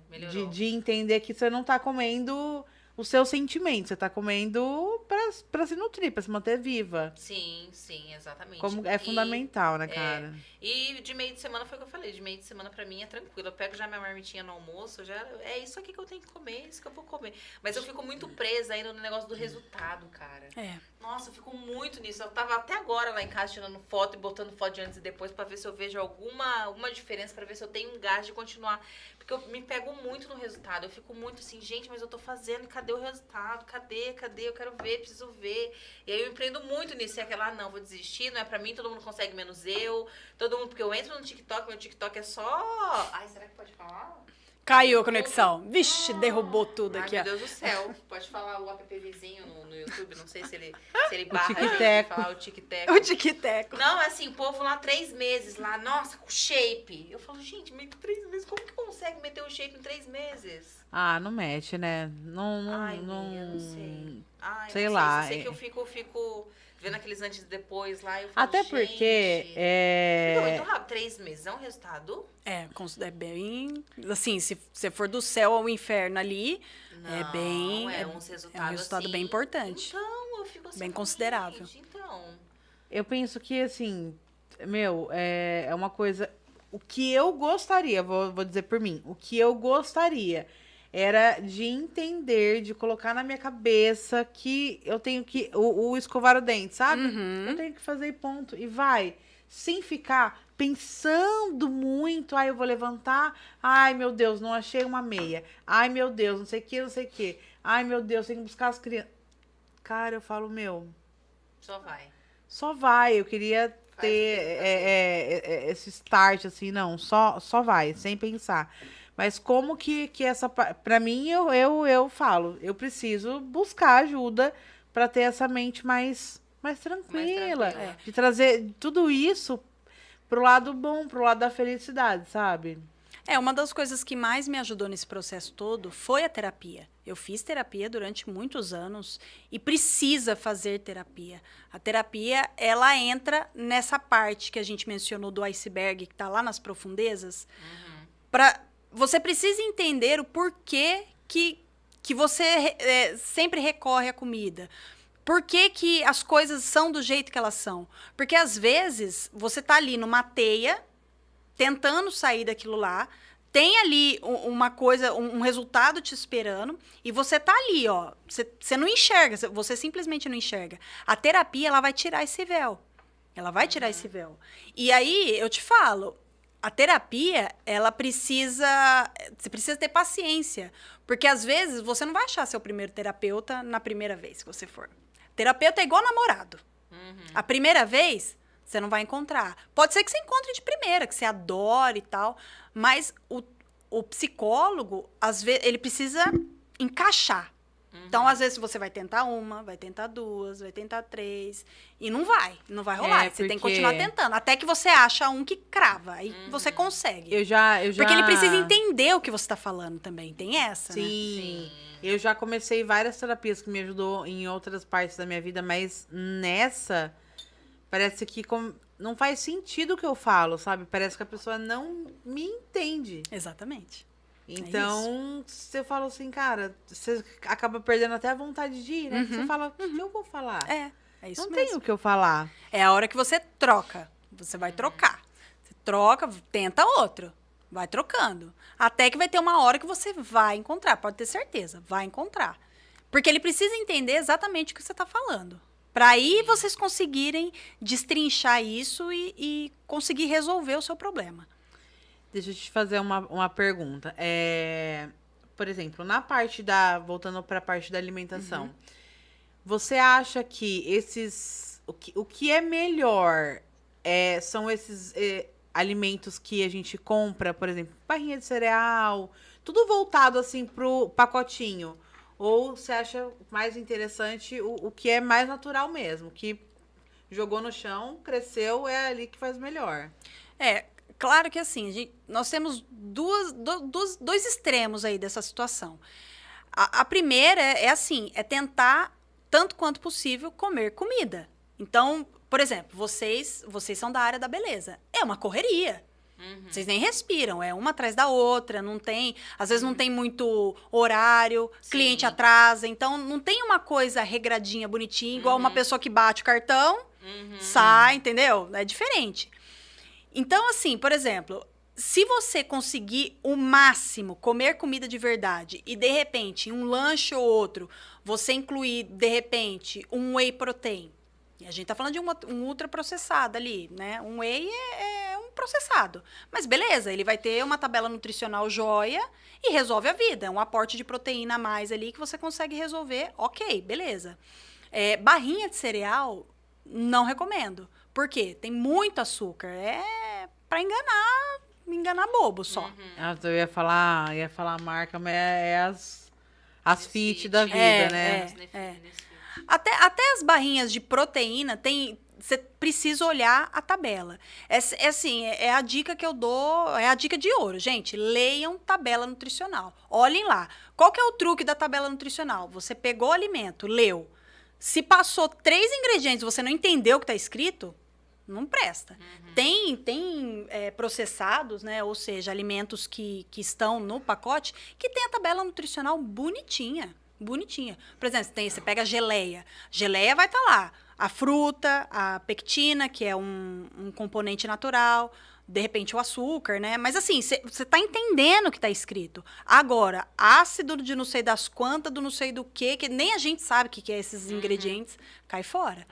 Melhorou. De entender que você não tá comendo o seu sentimento. Você tá comendo pra se nutrir, pra se manter viva. Sim, exatamente. Como é fundamental, né, cara? E de meio de semana foi o que eu falei. De meio de semana pra mim é tranquilo. Eu pego já minha marmitinha no almoço, já é isso aqui que eu tenho que comer, isso que eu vou comer. Mas eu fico muito presa ainda no negócio do resultado, cara. Nossa, eu fico muito nisso. Eu tava até agora lá em casa tirando foto e botando foto de antes e depois pra ver se eu vejo alguma diferença, pra ver se eu tenho um gás de continuar. Porque eu me pego muito no resultado. Eu fico muito assim, gente, mas eu tô fazendo, cadê o resultado? Cadê? Eu quero ver, preciso ver. E aí eu empreendo muito nisso. E aquela, não, vou desistir, não é pra mim, todo mundo consegue menos eu. Todo mundo, porque eu entro no TikTok, meu TikTok é só... Ai, será que pode falar? Caiu a conexão. Vixe, derrubou tudo aqui, Ai, ó. meu Deus do céu. Pode falar o app vizinho no YouTube, não sei se ele barra a gente tic-teco. falar o tic-tac. O tic-teco. Não, assim, o povo lá 3 meses, lá, nossa, com shape. Eu falo, gente, mas 3 meses, como que consegue meter o shape em 3 meses? Ah, não mexe, né? Ai, eu não sei. Ai, Sei não lá, Só sei que eu fico vendo aqueles antes e depois lá. Eu falo, Até porque Não, muito rápido, 3 meses é um resultado? É bem... Assim, se você for do céu ao inferno ali, é bem... É um assim, resultado bem importante. Então, eu fico assim... Bem considerável. Gente, então... Eu penso que, assim, é uma coisa... O que eu gostaria, vou dizer por mim, o que eu gostaria era de entender, de colocar na minha cabeça que eu tenho que... O escovar o dente, sabe? Eu tenho que fazer e ponto. E vai. Sem ficar pensando muito. Ai, eu vou levantar. Ai, meu Deus, não achei uma meia. Ai, meu Deus, não sei o que, não sei o que. Ai, meu Deus, tem que buscar as crianças. Cara, eu falo, Só vai. Eu queria ter esse start, assim, não. Só vai, sem pensar. Mas como que essa... Pra mim, eu falo, eu preciso buscar ajuda pra ter essa mente mais tranquila. De trazer tudo isso pro lado bom, pro lado da felicidade, sabe? Uma das coisas que mais me ajudou nesse processo todo foi a terapia. Eu fiz terapia durante muitos anos e precisa fazer terapia. A terapia, ela entra nessa parte que a gente mencionou do iceberg, que tá lá nas profundezas, você precisa entender o porquê que você sempre recorre à comida. Por que as coisas são do jeito que elas são? Porque, às vezes, você tá ali numa teia, tentando sair daquilo lá, tem ali uma coisa, um resultado te esperando, e você tá ali, ó. Você não enxerga, você simplesmente não enxerga. A terapia, ela vai tirar esse véu. Ela vai tirar esse véu. E aí, eu te falo... a terapia, você precisa ter paciência. Porque, às vezes, você não vai achar seu primeiro terapeuta na primeira vez que você for. Terapeuta é igual namorado. A primeira vez, você não vai encontrar. Pode ser que você encontre de primeira, que você adore e tal. Mas o psicólogo, às vezes, ele precisa encaixar. Então, às vezes, você vai tentar uma, vai tentar duas, vai tentar três. E não vai rolar. Você tem que continuar tentando. Até que você acha um que crava. Aí você consegue. Eu já... Porque ele precisa entender o que você tá falando também. Tem essa, né? Sim. Eu já comecei várias terapias que me ajudou em outras partes da minha vida, mas nessa, parece que não faz sentido o que eu falo, sabe? Parece que a pessoa não me entende. Exatamente. Então, você fala assim, cara, você acaba perdendo até a vontade de ir, né? Você fala, o que eu vou falar? É isso não mesmo. tem o que eu falar. É a hora que você troca. Você vai trocar. Você troca, tenta outro. Vai trocando. Até que vai ter uma hora que você vai encontrar. Pode ter certeza, vai encontrar. Porque ele precisa entender exatamente o que você está falando. Para aí vocês conseguirem destrinchar isso e conseguir resolver o seu problema. Deixa eu te fazer uma pergunta. Por exemplo, voltando para a parte da alimentação, você acha que o que é melhor são esses alimentos que a gente compra, por exemplo, barrinha de cereal, tudo voltado assim pro pacotinho? Ou você acha mais interessante o que é mais natural mesmo, que jogou no chão, cresceu, é ali que faz melhor? Claro que assim, nós temos dois extremos aí dessa situação. A primeira é tentar, tanto quanto possível, comer comida. Então, por exemplo, vocês são da área da beleza. É uma correria. Vocês nem respiram, é uma atrás da outra, não tem... Às vezes não tem muito horário, cliente atrasa, então não tem uma coisa regradinha, bonitinha, igual uma pessoa que bate o cartão, sai, entendeu? É diferente. Então, assim, por exemplo, se você conseguir o máximo comer comida de verdade e, de repente, em um lanche ou outro, você incluir, de repente, um whey protein. E a gente tá falando de um ultraprocessado ali, né? Um whey é um processado. Mas beleza, ele vai ter uma tabela nutricional joia e resolve a vida. É um aporte de proteína a mais ali que você consegue resolver. Ok, beleza. Barrinha de cereal, não recomendo. Por quê? Tem muito açúcar. É pra enganar bobo só. Eu ia falar a marca, mas as fit da vida, né? Até as barrinhas de proteína, você precisa olhar a tabela. Assim, é a dica que eu dou, é a dica de ouro. Gente, leiam tabela nutricional. Olhem lá. Qual que é o truque da tabela nutricional? Você pegou o alimento, leu. Se passou 3 ingredientes e você não entendeu o que está escrito, não presta. Tem processados, né? Ou seja, alimentos que estão no pacote, que tem a tabela nutricional bonitinha. Por exemplo, você pega a geleia. Geleia vai estar lá. A fruta, a pectina, que é um componente natural. De repente, o açúcar, né? Mas assim, você está entendendo o que está escrito. Agora, ácido de não sei das quantas, do não sei do quê, que nem a gente sabe o que é esses ingredientes, cai fora.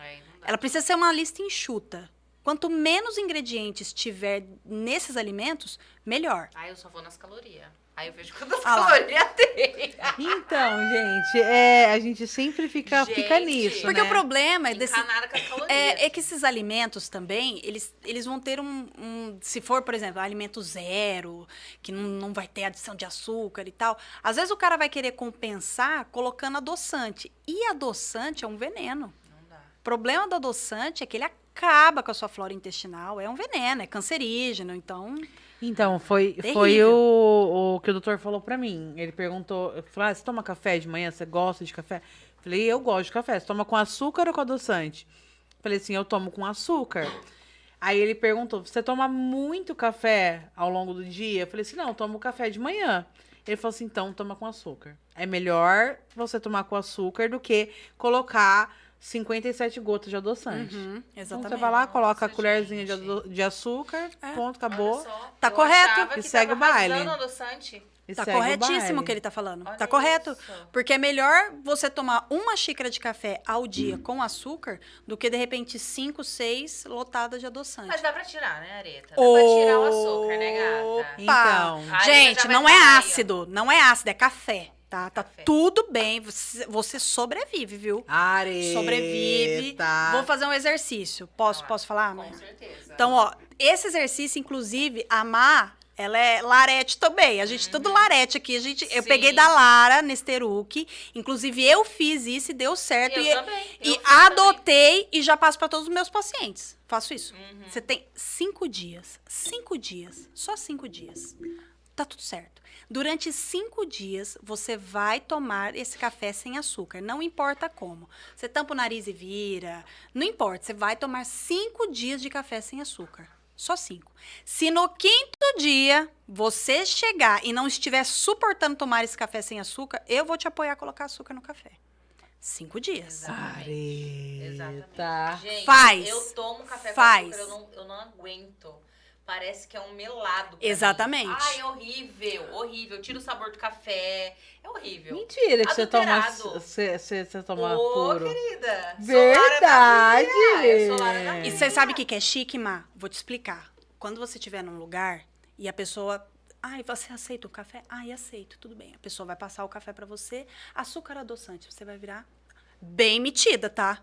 Ela precisa ser uma lista enxuta. Quanto menos ingredientes tiver nesses alimentos, melhor. Eu só vou nas calorias. Aí eu vejo quantas calorias tem. Então, gente, a gente sempre fica nisso, porque né? o problema com as calorias. É que esses alimentos também, eles vão ter se for, por exemplo, alimento zero, que não vai ter adição de açúcar e tal, às vezes o cara vai querer compensar colocando adoçante. E adoçante é um veneno. Não dá. O problema do adoçante é que ele acaba com a sua flora intestinal, é um veneno, é cancerígeno, Então, foi o que o doutor falou pra mim. Ele perguntou, eu falei, você toma café de manhã? Você gosta de café? Eu falei, eu gosto de café. Você toma com açúcar ou com adoçante? Eu falei assim, eu tomo com açúcar. Aí ele perguntou, você toma muito café ao longo do dia? Eu falei assim, não, eu tomo café de manhã. Ele falou assim, então toma com açúcar. É melhor você tomar com açúcar do que colocar 57 gotas de adoçante. Exatamente. Então você vai lá, coloca a colherzinha de açúcar, ponto, acabou. Tá correto. Que E segue o baile. adoçante. E Tá segue o corretíssimo baile. o que ele tá falando. Olha Tá correto. isso. Porque é melhor você tomar uma xícara de café ao dia com açúcar do que, de repente, 5, 6 lotadas de adoçante. Mas dá pra tirar, né, Areta? Dá pra tirar o açúcar, né, gata? Então. Opa! Aí Gente, já vai não é falar aí, ó. ácido. Não é ácido, é café. Tá Café. tudo bem. Você sobrevive, viu? Areta. Sobrevive. Vou fazer um exercício. Posso falar, Com mãe? certeza. Então, ó, esse exercício, inclusive, a Má, ela é Larete também. A gente, tudo Larete aqui. Eu Sim. peguei da Lara Nesteruk. Inclusive, eu fiz isso e deu certo. Eu e também. e Eu fiz adotei e já passo para todos os meus pacientes. Faço isso. Uhum. Você tem 5 dias. 5 dias. Só 5 dias. Tá tudo certo. Durante 5 dias, você vai tomar esse café sem açúcar. Não importa como. Você tampa o nariz e vira. Não importa. Você vai tomar 5 dias de café sem açúcar. Só 5. Se no 5º dia você chegar e não estiver suportando tomar esse café sem açúcar, eu vou te apoiar a colocar açúcar no café. 5 dias. Exatamente. Areta. Exatamente. Gente, Faz. eu tomo café Faz. com açúcar, eu não aguento. Parece que é um melado pra Exatamente. mim. Ai, é horrível, horrível. Tira o sabor do café. É horrível. Mentira que você toma, Adulterado. você toma Ô, puro. querida. Verdade. Eu sou Lara da E Vida. você sabe o que é chique, Má? Vou te explicar. Quando você estiver num lugar e a pessoa... Ai, você aceita o café? Ai, aceito, tudo bem. A pessoa vai passar o café pra você, açúcar adoçante. Você vai virar bem metida, tá?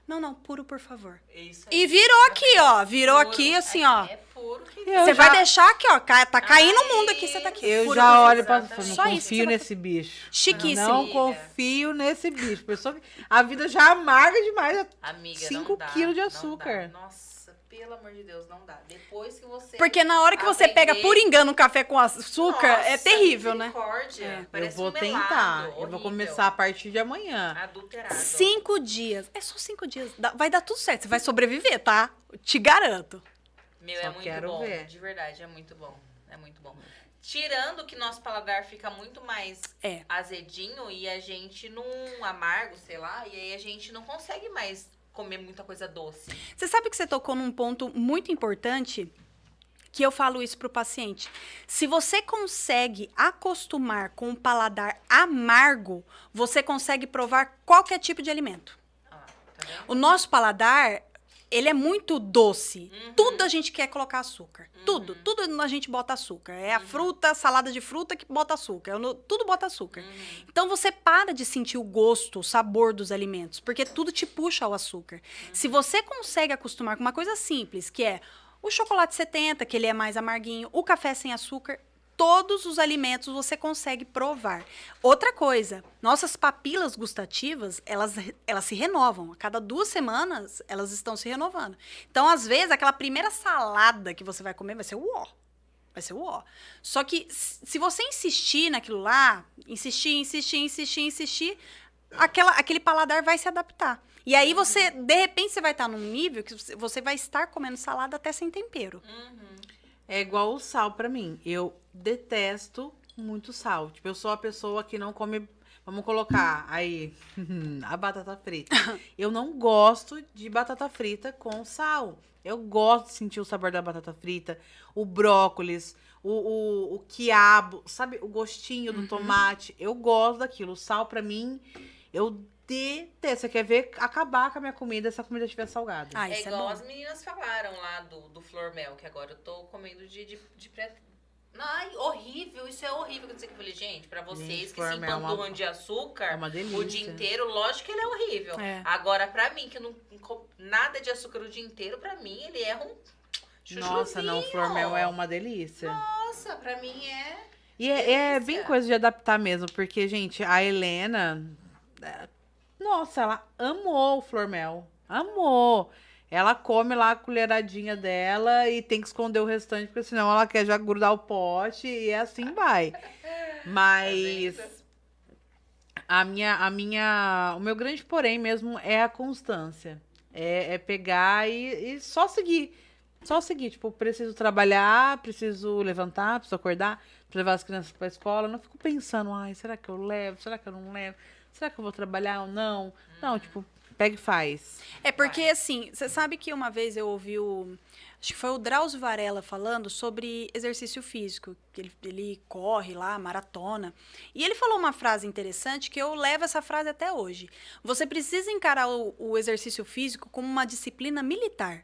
Não, puro, por favor. Isso aí. E virou aqui, ó. Virou Puro. aqui, assim, ó. É puro, querida. Eu Você já- vai deixar aqui, ó. Tá caindo o mundo Ai, aqui, você tá aqui. Eu Puro, já puro. olho pra Exatamente. não Só isso que confio você vai nesse bicho. Chiquíssimo. Não Amiga. confio nesse bicho. Pessoa, a vida já amarga demais. Amiga, 5 não dá, quilos de não açúcar. dá. Nossa, pelo amor de Deus, não dá. Depois que você... Porque na hora que você pega aprender- por engano um café com açúcar, é Nossa, terrível, né? misericórdia. É. Eu Parece vou um melado, tentar. Eu vou horrível. começar a partir de amanhã. Adulterado. 5 dias. É só 5 dias. Vai dar tudo certo. Você vai sobreviver, tá? Te garanto. Meu, Só é muito quero bom. ver. De verdade, é muito bom. É muito bom. Tirando que nosso paladar fica muito mais É. azedinho e a gente não amargo, sei lá, e aí a gente não consegue mais comer muita coisa doce. Você sabe que você tocou num ponto muito importante que eu falo isso pro paciente. Se você consegue acostumar com um paladar amargo, você consegue provar qualquer tipo de alimento. Ah, tá vendo? O nosso paladar, ele é muito doce. Uhum. Tudo a gente quer colocar açúcar. Tudo a gente bota açúcar. É a fruta, salada de fruta que bota açúcar. Tudo bota açúcar. Uhum. Então você para de sentir o gosto, o sabor dos alimentos, porque tudo te puxa ao açúcar. Se você consegue acostumar com uma coisa simples, que é o chocolate 70, que ele é mais amarguinho, o café sem açúcar, todos os alimentos você consegue provar. Outra coisa, nossas papilas gustativas, elas se renovam. A cada 2 semanas, elas estão se renovando. Então, às vezes, aquela primeira salada que você vai comer vai ser uó. Vai ser uó. Só que, se você insistir naquilo lá, insistir, aquele paladar vai se adaptar. E aí, você, de repente, você vai estar num nível que você vai estar comendo salada até sem tempero. Uhum. É igual o sal pra mim. Eu detesto muito sal. Tipo, eu sou a pessoa que não come. Vamos colocar aí a batata frita. Eu não gosto de batata frita com sal. Eu gosto de sentir o sabor da batata frita, o brócolis, o quiabo, sabe? O gostinho do tomate. Eu gosto daquilo. O sal, pra mim, eu detesto. Você quer ver acabar com a minha comida se a comida estiver salgada? Ah, É isso igual bom. as meninas falaram lá do Flor Mel, que agora eu tô comendo de pré... Ai, horrível, isso é horrível. Eu falei, gente, pra vocês Gente, que Flor se Mel é uma- empanturram de açúcar é uma delícia. o dia inteiro, lógico que ele é horrível. É. Agora, pra mim, que não nada de açúcar o dia inteiro, pra mim, ele é um Nossa, não, chuchuzinho. Flor Mel é uma delícia. Nossa, pra mim é... E é bem delícia. coisa de adaptar mesmo, porque, gente, a Helena, nossa, ela amou o Flormel. Amou. Ela come lá a colheradinha dela e tem que esconder o restante, porque senão ela quer já grudar o pote e assim vai. Mas o meu grande porém mesmo é a constância. É pegar e só seguir. Só seguir, tipo, preciso trabalhar, preciso levantar, preciso acordar, preciso levar as crianças pra escola. Não fico pensando, ai, será que eu levo? Será que eu não levo? Será que eu vou trabalhar ou não? Não, tipo, pega e faz. É porque, assim, você sabe que uma vez eu ouvi Acho que foi o Drauzio Varela falando sobre exercício físico. Que ele corre lá, maratona. E ele falou uma frase interessante que eu levo essa frase até hoje. Você precisa encarar o exercício físico como uma disciplina militar.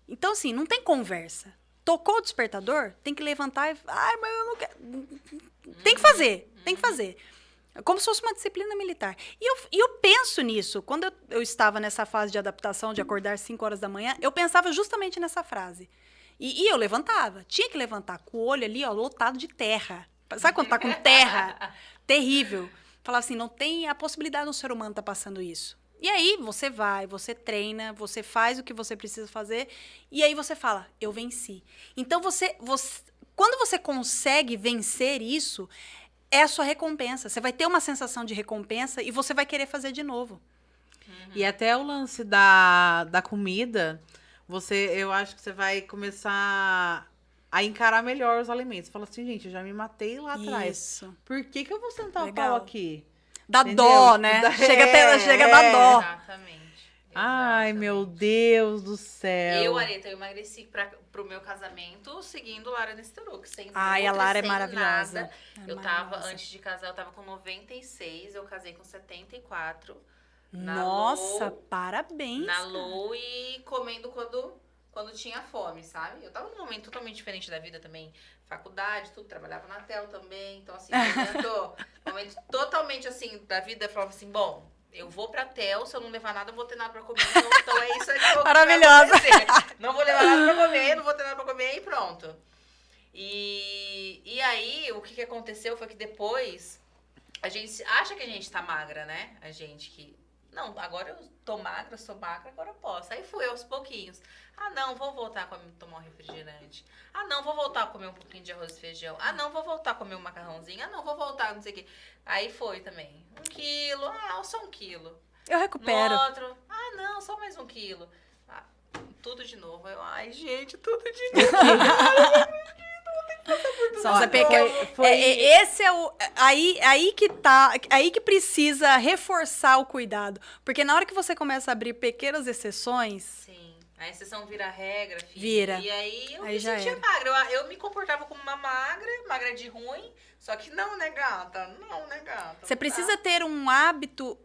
Então, assim, não tem conversa. Tocou o despertador, tem que levantar e... Ai, mas eu não quero... Tem que fazer, tem que fazer. Como se fosse uma disciplina militar. E eu penso nisso. Quando eu estava nessa fase de adaptação, de acordar 5 horas da manhã, eu pensava justamente nessa frase. E eu levantava. Tinha que levantar com o olho ali, ó, lotado de terra. Sabe quando tá com terra? Terrível. Falava assim, não tem a possibilidade de um ser humano estar passando isso. E aí você vai, você treina, você faz o que você precisa fazer, e aí você fala, eu venci. Então, quando você consegue vencer isso, é a sua recompensa. Você vai ter uma sensação de recompensa e você vai querer fazer de novo. E até o lance da comida, eu acho que você vai começar a encarar melhor os alimentos. Fala assim, gente, eu já me matei lá atrás. Isso. Por que eu vou sentar Legal. o pau aqui? Dá Entendeu? dó, né? Chega a dar dó. Exatamente. Ai, meu Deus do céu. Areta, eu emagreci pro meu casamento seguindo Lara Nestoruk, sem Ai, a Nutri, Lara é sem maravilhosa. nada. É Eu tava, maravilhosa. antes de casar, eu tava com 96, eu casei com 74. Nossa, Low, parabéns. na cara. low e comendo quando tinha fome, sabe? Eu tava num momento totalmente diferente da vida também. Faculdade, tudo, trabalhava na TEL também. Então, assim, momento totalmente assim da vida, eu falava assim, bom, eu vou pra TEL, se eu não levar nada, eu vou ter nada pra comer. Então é isso aí que vai Maravilhosa. acontecer. Não vou levar nada pra comer, não vou ter nada pra comer e pronto. E aí, o que aconteceu foi que depois, a gente acha que a gente tá magra, né? A gente que... Não, agora eu tô magra, sou magra, agora eu posso. Aí fui aos pouquinhos. Ah, não, vou voltar a tomar um refrigerante. Ah, não, vou voltar a comer um pouquinho de arroz e feijão. Ah, não, vou voltar a comer um macarrãozinho. Ah, não, vou voltar, não sei o quê. Aí foi também. 1 quilo. Ah, só 1 quilo. Eu recupero. No outro. Ah, não, só mais 1 quilo. Ah, tudo de novo. Eu, ai, gente, tudo de novo. São Olha, os pequenos. Esse é o. Aí que tá. Aí que precisa reforçar o cuidado. Porque na hora que você começa a abrir pequenas exceções. Sim. A exceção vira regra, filho. Vira. E aí eu Aí me já sentia era. magra. Eu me comportava como uma magra de ruim. Só que não, né, gata? Não, né, gata? Você Não precisa dá. ter um hábito.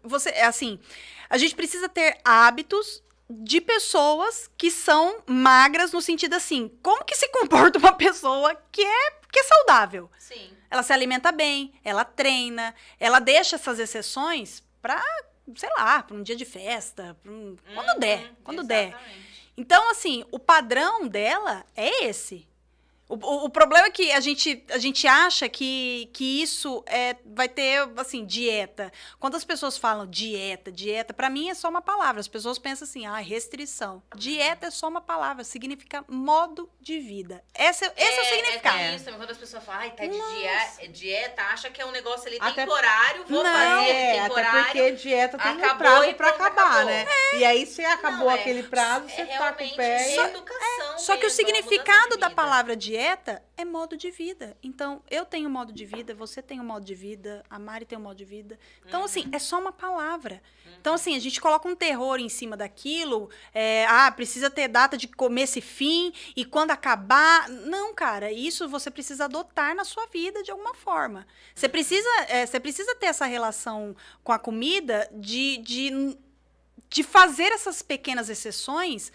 Assim, a gente precisa ter hábitos de pessoas que são magras no sentido assim, como que se comporta uma pessoa que é saudável? Sim. Ela se alimenta bem, ela treina, ela deixa essas exceções pra, sei lá, pra um dia de festa, quando der. Exatamente. Então, assim, o padrão dela é esse. O problema é que a gente acha que isso vai ter, assim, dieta. Quando as pessoas falam dieta, pra mim é só uma palavra. As pessoas pensam assim, restrição. Dieta é só uma palavra, significa modo de vida. Esse é o significado. É isso também. Quando as pessoas falam, ai, tá de dieta, acha que é um negócio ali Até- temporário, vou Não. fazer Até temporário. porque dieta tem um acabou prazo e pra pronto, acabar, acabou. né? E aí, se acabou Não, aquele prazo, você tá com realmente o pé e... educação Só que o mesmo, significado mudança de da vida. palavra dieta é modo de vida. Então, eu tenho modo de vida, você tem um modo de vida, a Mari tem um modo de vida. Então, assim, é só uma palavra. Então, assim, a gente coloca um terror em cima daquilo. Precisa ter data de começo e fim, e quando acabar... Não, cara, isso você precisa adotar na sua vida de alguma forma. Você precisa ter essa relação com a comida de fazer essas pequenas exceções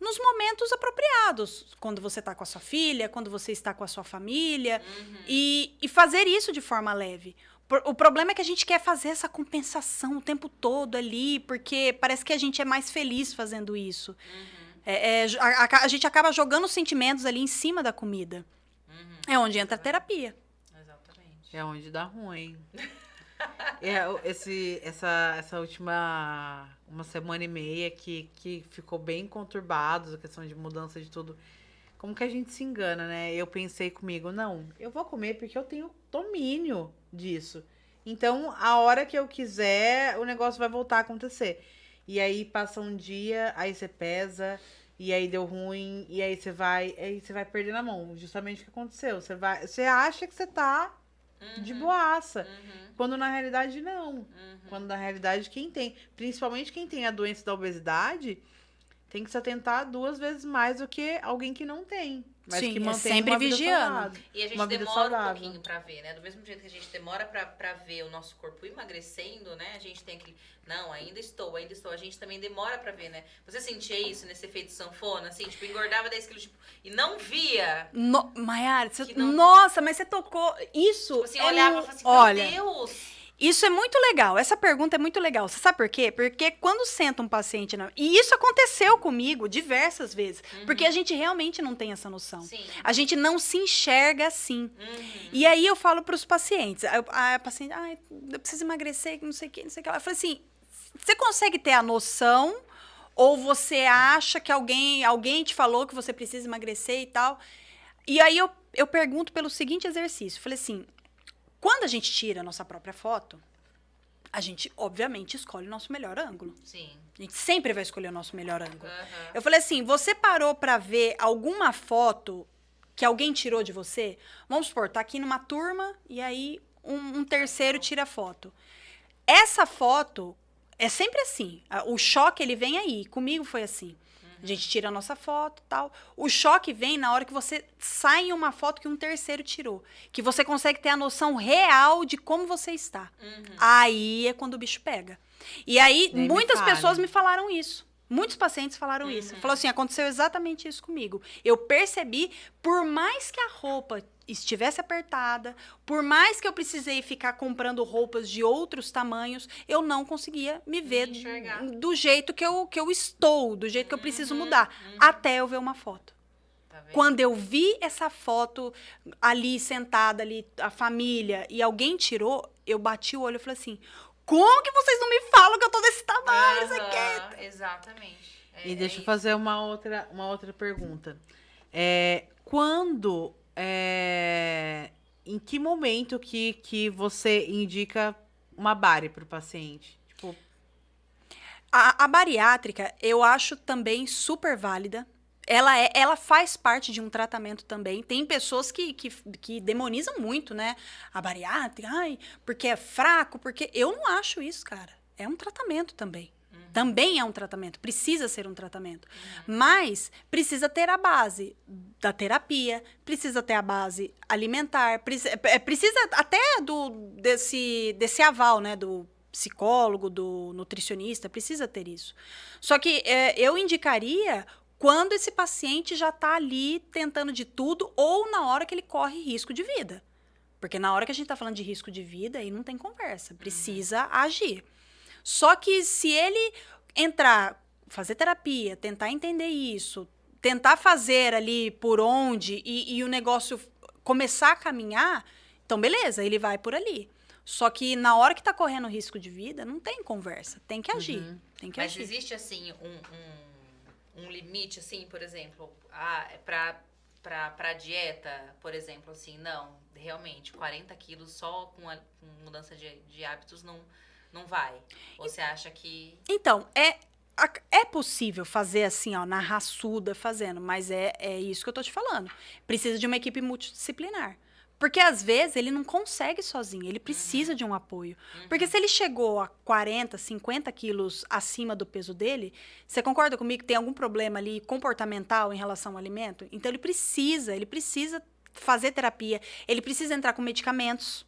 nos momentos apropriados, quando você está com a sua filha, quando você está com a sua família, e fazer isso de forma leve. O problema é que a gente quer fazer essa compensação o tempo todo ali, porque parece que a gente é mais feliz fazendo isso. A gente acaba jogando os sentimentos ali em cima da comida. É onde entra a terapia. Exatamente. É onde dá ruim. Essa última uma semana e meia que ficou bem conturbado, a questão de mudança de tudo. Como que a gente se engana, né? Eu pensei comigo, não, eu vou comer porque eu tenho domínio disso. Então, a hora que eu quiser, o negócio vai voltar a acontecer. E aí passa um dia, aí você pesa, e aí deu ruim, e aí você vai perdendo a mão. Justamente o que aconteceu. Você acha que você tá de boaça. Quando na realidade não. Quando na realidade quem tem, principalmente quem tem a doença da obesidade, tem que se atentar 2 vezes mais do que alguém que não tem. Mas Sim, que é mantém sempre uma vida vigiando. saudável. E a gente Uma vida demora um saudável. pouquinho pra ver, né? Do mesmo jeito que a gente demora pra ver o nosso corpo emagrecendo, né? A gente tem aquele, não, ainda estou. A gente também demora pra ver, né? Você sentia isso nesse efeito sanfona, assim? Tipo, engordava 10 quilos, tipo, e não via. Maiara, Que não- nossa, mas você tocou. Isso Tipo assim, olhava e falava assim, olha, meu Deus. isso é muito legal. Essa pergunta é muito legal. Você sabe por quê? Porque quando senta um paciente... E isso aconteceu comigo diversas vezes. Porque a gente realmente não tem essa noção. Sim. A gente não se enxerga assim. Uhum. E aí eu falo para os pacientes. A paciente, eu preciso emagrecer, não sei o que, não sei o que lá. Eu falei assim, você consegue ter a noção ou você acha que alguém te falou que você precisa emagrecer e tal? E aí eu pergunto pelo seguinte exercício. Eu falei assim, quando a gente tira a nossa própria foto, a gente, obviamente, escolhe o nosso melhor ângulo. Sim. A gente sempre vai escolher o nosso melhor ângulo. Aham. Eu falei assim, você parou pra ver alguma foto que alguém tirou de você? Vamos supor, tá aqui numa turma e aí um terceiro tira a foto. Essa foto é sempre assim. O choque, ele vem aí. Comigo foi assim. A gente tira a nossa foto e tal. O choque vem na hora que você sai em uma foto que um terceiro tirou. Que você consegue ter a noção real de como você está. Aí é quando o bicho pega. E aí, Nem me muitas fale. pessoas me falaram isso. Muitos pacientes falaram isso. Falou assim, aconteceu exatamente isso comigo. Eu percebi, por mais que a roupa estivesse apertada, por mais que eu precisei ficar comprando roupas de outros tamanhos, eu não conseguia me ver enxergar. do jeito que eu estou, do jeito que eu preciso mudar, até eu ver uma foto. Tá vendo? Quando eu vi essa foto ali, sentada ali, a família, e alguém tirou, eu bati o olho e falei assim, como que vocês não me falam que eu tô desse tamanho? Isso aqui? Aham, exatamente. E deixa eu fazer uma outra pergunta. Quando, em que momento que você indica uma bari para o paciente? Tipo, A bariátrica, eu acho também super válida. Ela faz parte de um tratamento também. Tem pessoas que demonizam muito, né? A bariátrica, porque é fraco, porque... Eu não acho isso, cara. É um tratamento também. Também é um tratamento. Precisa ser um tratamento. Mas precisa ter a base da terapia, precisa ter a base alimentar, precisa até desse aval, né? Do psicólogo, do nutricionista, precisa ter isso. Só que eu indicaria quando esse paciente já está ali tentando de tudo ou na hora que ele corre risco de vida. Porque na hora que a gente está falando de risco de vida, aí não tem conversa, precisa agir. Só que se ele entrar, fazer terapia, tentar entender isso, tentar fazer ali por onde e o negócio começar a caminhar, então beleza, ele vai por ali. Só que na hora que tá correndo risco de vida, não tem conversa. Tem que agir. Tem que Mas agir. existe, assim, um limite, assim, por exemplo, pra dieta, por exemplo, assim, não, realmente, 40 quilos só com mudança de hábitos não vai? Ou você acha que... Então, é possível fazer assim, ó, na raçuda fazendo, mas é isso que eu tô te falando. Precisa de uma equipe multidisciplinar. Porque, às vezes, ele não consegue sozinho, ele precisa de um apoio. Porque se ele chegou a 40, 50 quilos acima do peso dele, você concorda comigo que tem algum problema ali comportamental em relação ao alimento? Então, ele precisa fazer terapia, ele precisa entrar com medicamentos.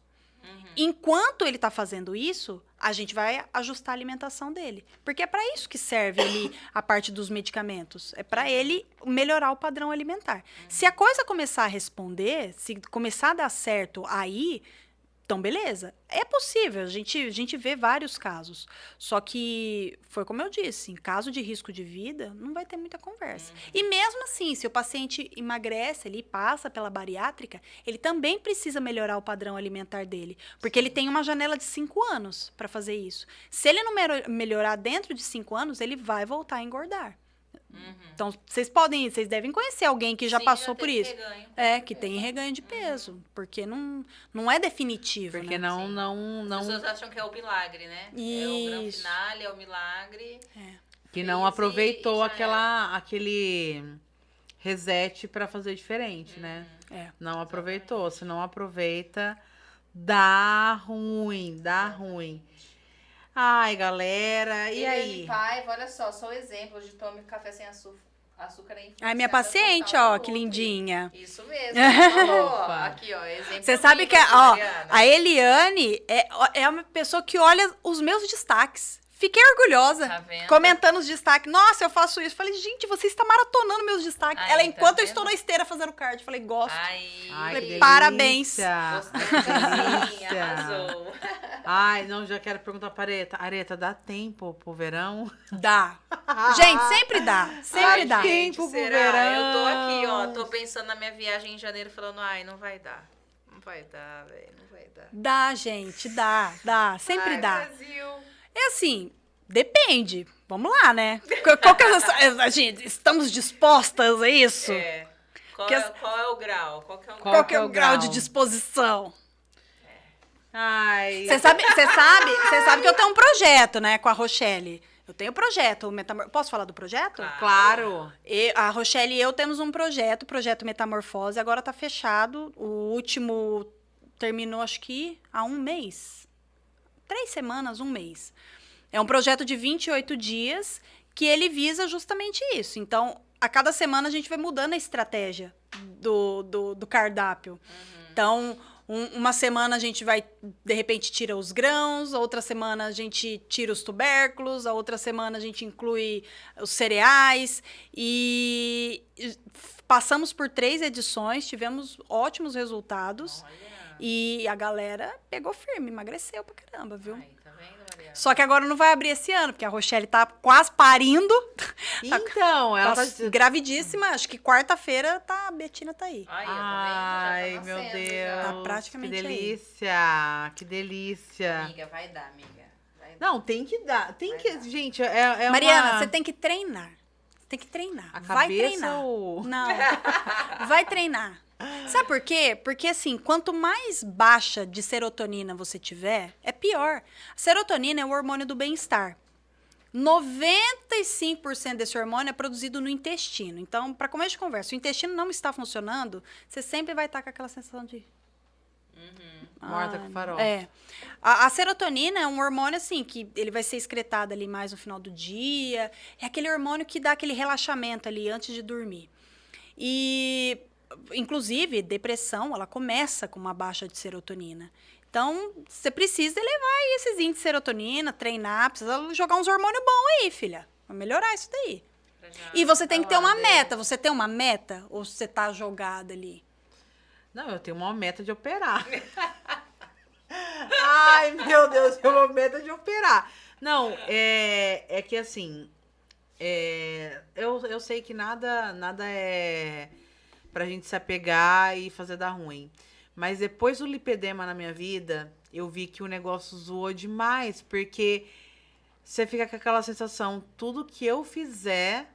Enquanto ele está fazendo isso, a gente vai ajustar a alimentação dele. Porque é para isso que serve ali a parte dos medicamentos. É para ele melhorar o padrão alimentar. Se a coisa começar a responder, se começar a dar certo aí, então beleza. É possível, a gente vê vários casos. Só que, foi como eu disse, em caso de risco de vida, não vai ter muita conversa. E mesmo assim, se o paciente emagrece, ele passa pela bariátrica, ele também precisa melhorar o padrão alimentar dele. Porque ele tem uma janela de 5 anos para fazer isso. Se ele não melhorar dentro de 5 anos, ele vai voltar a engordar. Então, vocês devem conhecer alguém que já Sim, passou já por teve isso. reganho. Que tem reganho de peso. Porque não é definitivo, porque né? As pessoas acham que é o milagre, né? É o grande Isso. finale, é o milagre. que não Fez aproveitou e já aquele reset para fazer diferente, né? Não aproveitou. Se não aproveita, dá ruim, dá ruim. Ai, galera, e Eliane aí? Paiva, olha só o exemplo de tome café sem açúcar é Ai, minha influenciada paciente, total ó, do que Nutri. lindinha. Isso mesmo. Falou, ó. Fofa. Aqui, ó, exemplo. Você sabe que, vivo aqui, ó, Mariana. a Eliane é uma pessoa que olha os meus destaques. Fiquei orgulhosa. Tá vendo? Comentando os destaques. Nossa, eu faço isso. Falei, gente, você está maratonando meus destaques. Aí, Ela, tá enquanto eu vendo? estou na esteira fazendo card. Falei, gosto. Aí. Ai, Falei, que delícia. parabéns. Gostei. Sim, delícia. arrasou. Ai, não, já quero perguntar pra Areta. Areta, dá tempo pro verão? Dá. Gente, sempre dá. Sempre Ai, dá. gente. Gente, Tempo pro será? verão. Eu tô aqui, ó, tô pensando na minha viagem em janeiro, falando, ai, não vai dar. Não vai dar, velho, não vai dar. Dá, gente, dá. Sempre Ai, dá. Brasil. É assim, depende. Vamos lá, né? Qual que é gente, estamos dispostas a isso? É. Qual, Que é, as- qual é o grau? Qual que é o Qual Qual grau? que é o grau de disposição? Ai. Você sabe que eu tenho um projeto, né, com a Rochelle. Eu tenho um projeto, o Posso falar do projeto? Claro. A Rochelle e eu temos um projeto, o projeto Metamorfose, agora tá fechado. O último terminou, acho que há um mês. 3 semanas, um mês. É um projeto de 28 dias que ele visa justamente isso. Então, a cada semana a gente vai mudando a estratégia do cardápio. Então, uma semana a gente vai, de repente, tira os grãos, outra semana a gente tira os tubérculos, a outra semana a gente inclui os cereais. E passamos por 3 edições, tivemos ótimos resultados. Olha. E a galera pegou firme, emagreceu pra caramba, viu? Ai, tá vendo, Mariana? Só que agora não vai abrir esse ano, porque a Rochelle tá quase parindo. Então, ela Tá tá... gravidíssima, acho que quarta-feira a Betina tá aí. Ai, Ai, já tá meu nascendo, Deus. já. Tá praticamente que aí. delícia. Que delícia. Amiga, vai dar, amiga. Vai dar. Não, tem que dar. Tem Vai que... dar. Gente, é Mariana, uma... você tem que treinar. Você tem que treinar. A Vai cabeça treinar. ou... Não. Vai treinar. Sabe por quê? Porque, assim, quanto mais baixa de serotonina você tiver, é pior. A serotonina é o hormônio do bem-estar. 95% desse hormônio é produzido no intestino. Então, para começo de conversa, o intestino não está funcionando, você sempre vai estar com aquela sensação de... Morta com farol. É. A serotonina é um hormônio, assim, que ele vai ser excretado ali mais no final do dia. É aquele hormônio que dá aquele relaxamento ali antes de dormir. E, inclusive, depressão, ela começa com uma baixa de serotonina. Então, você precisa elevar aí esses índices de serotonina, treinar, precisa jogar uns hormônios bons aí, filha. Pra melhorar isso daí. Pra já E você tem que ter falar uma dele. meta. Você tem uma meta? Ou você tá jogada ali? Não, eu tenho uma meta de operar. Ai, meu Deus, eu tenho uma meta de operar. Não, é que assim, eu sei que nada é pra gente se apegar e fazer dar ruim. Mas depois do lipedema na minha vida, eu vi que o negócio zoou demais, porque você fica com aquela sensação, tudo que eu fizer,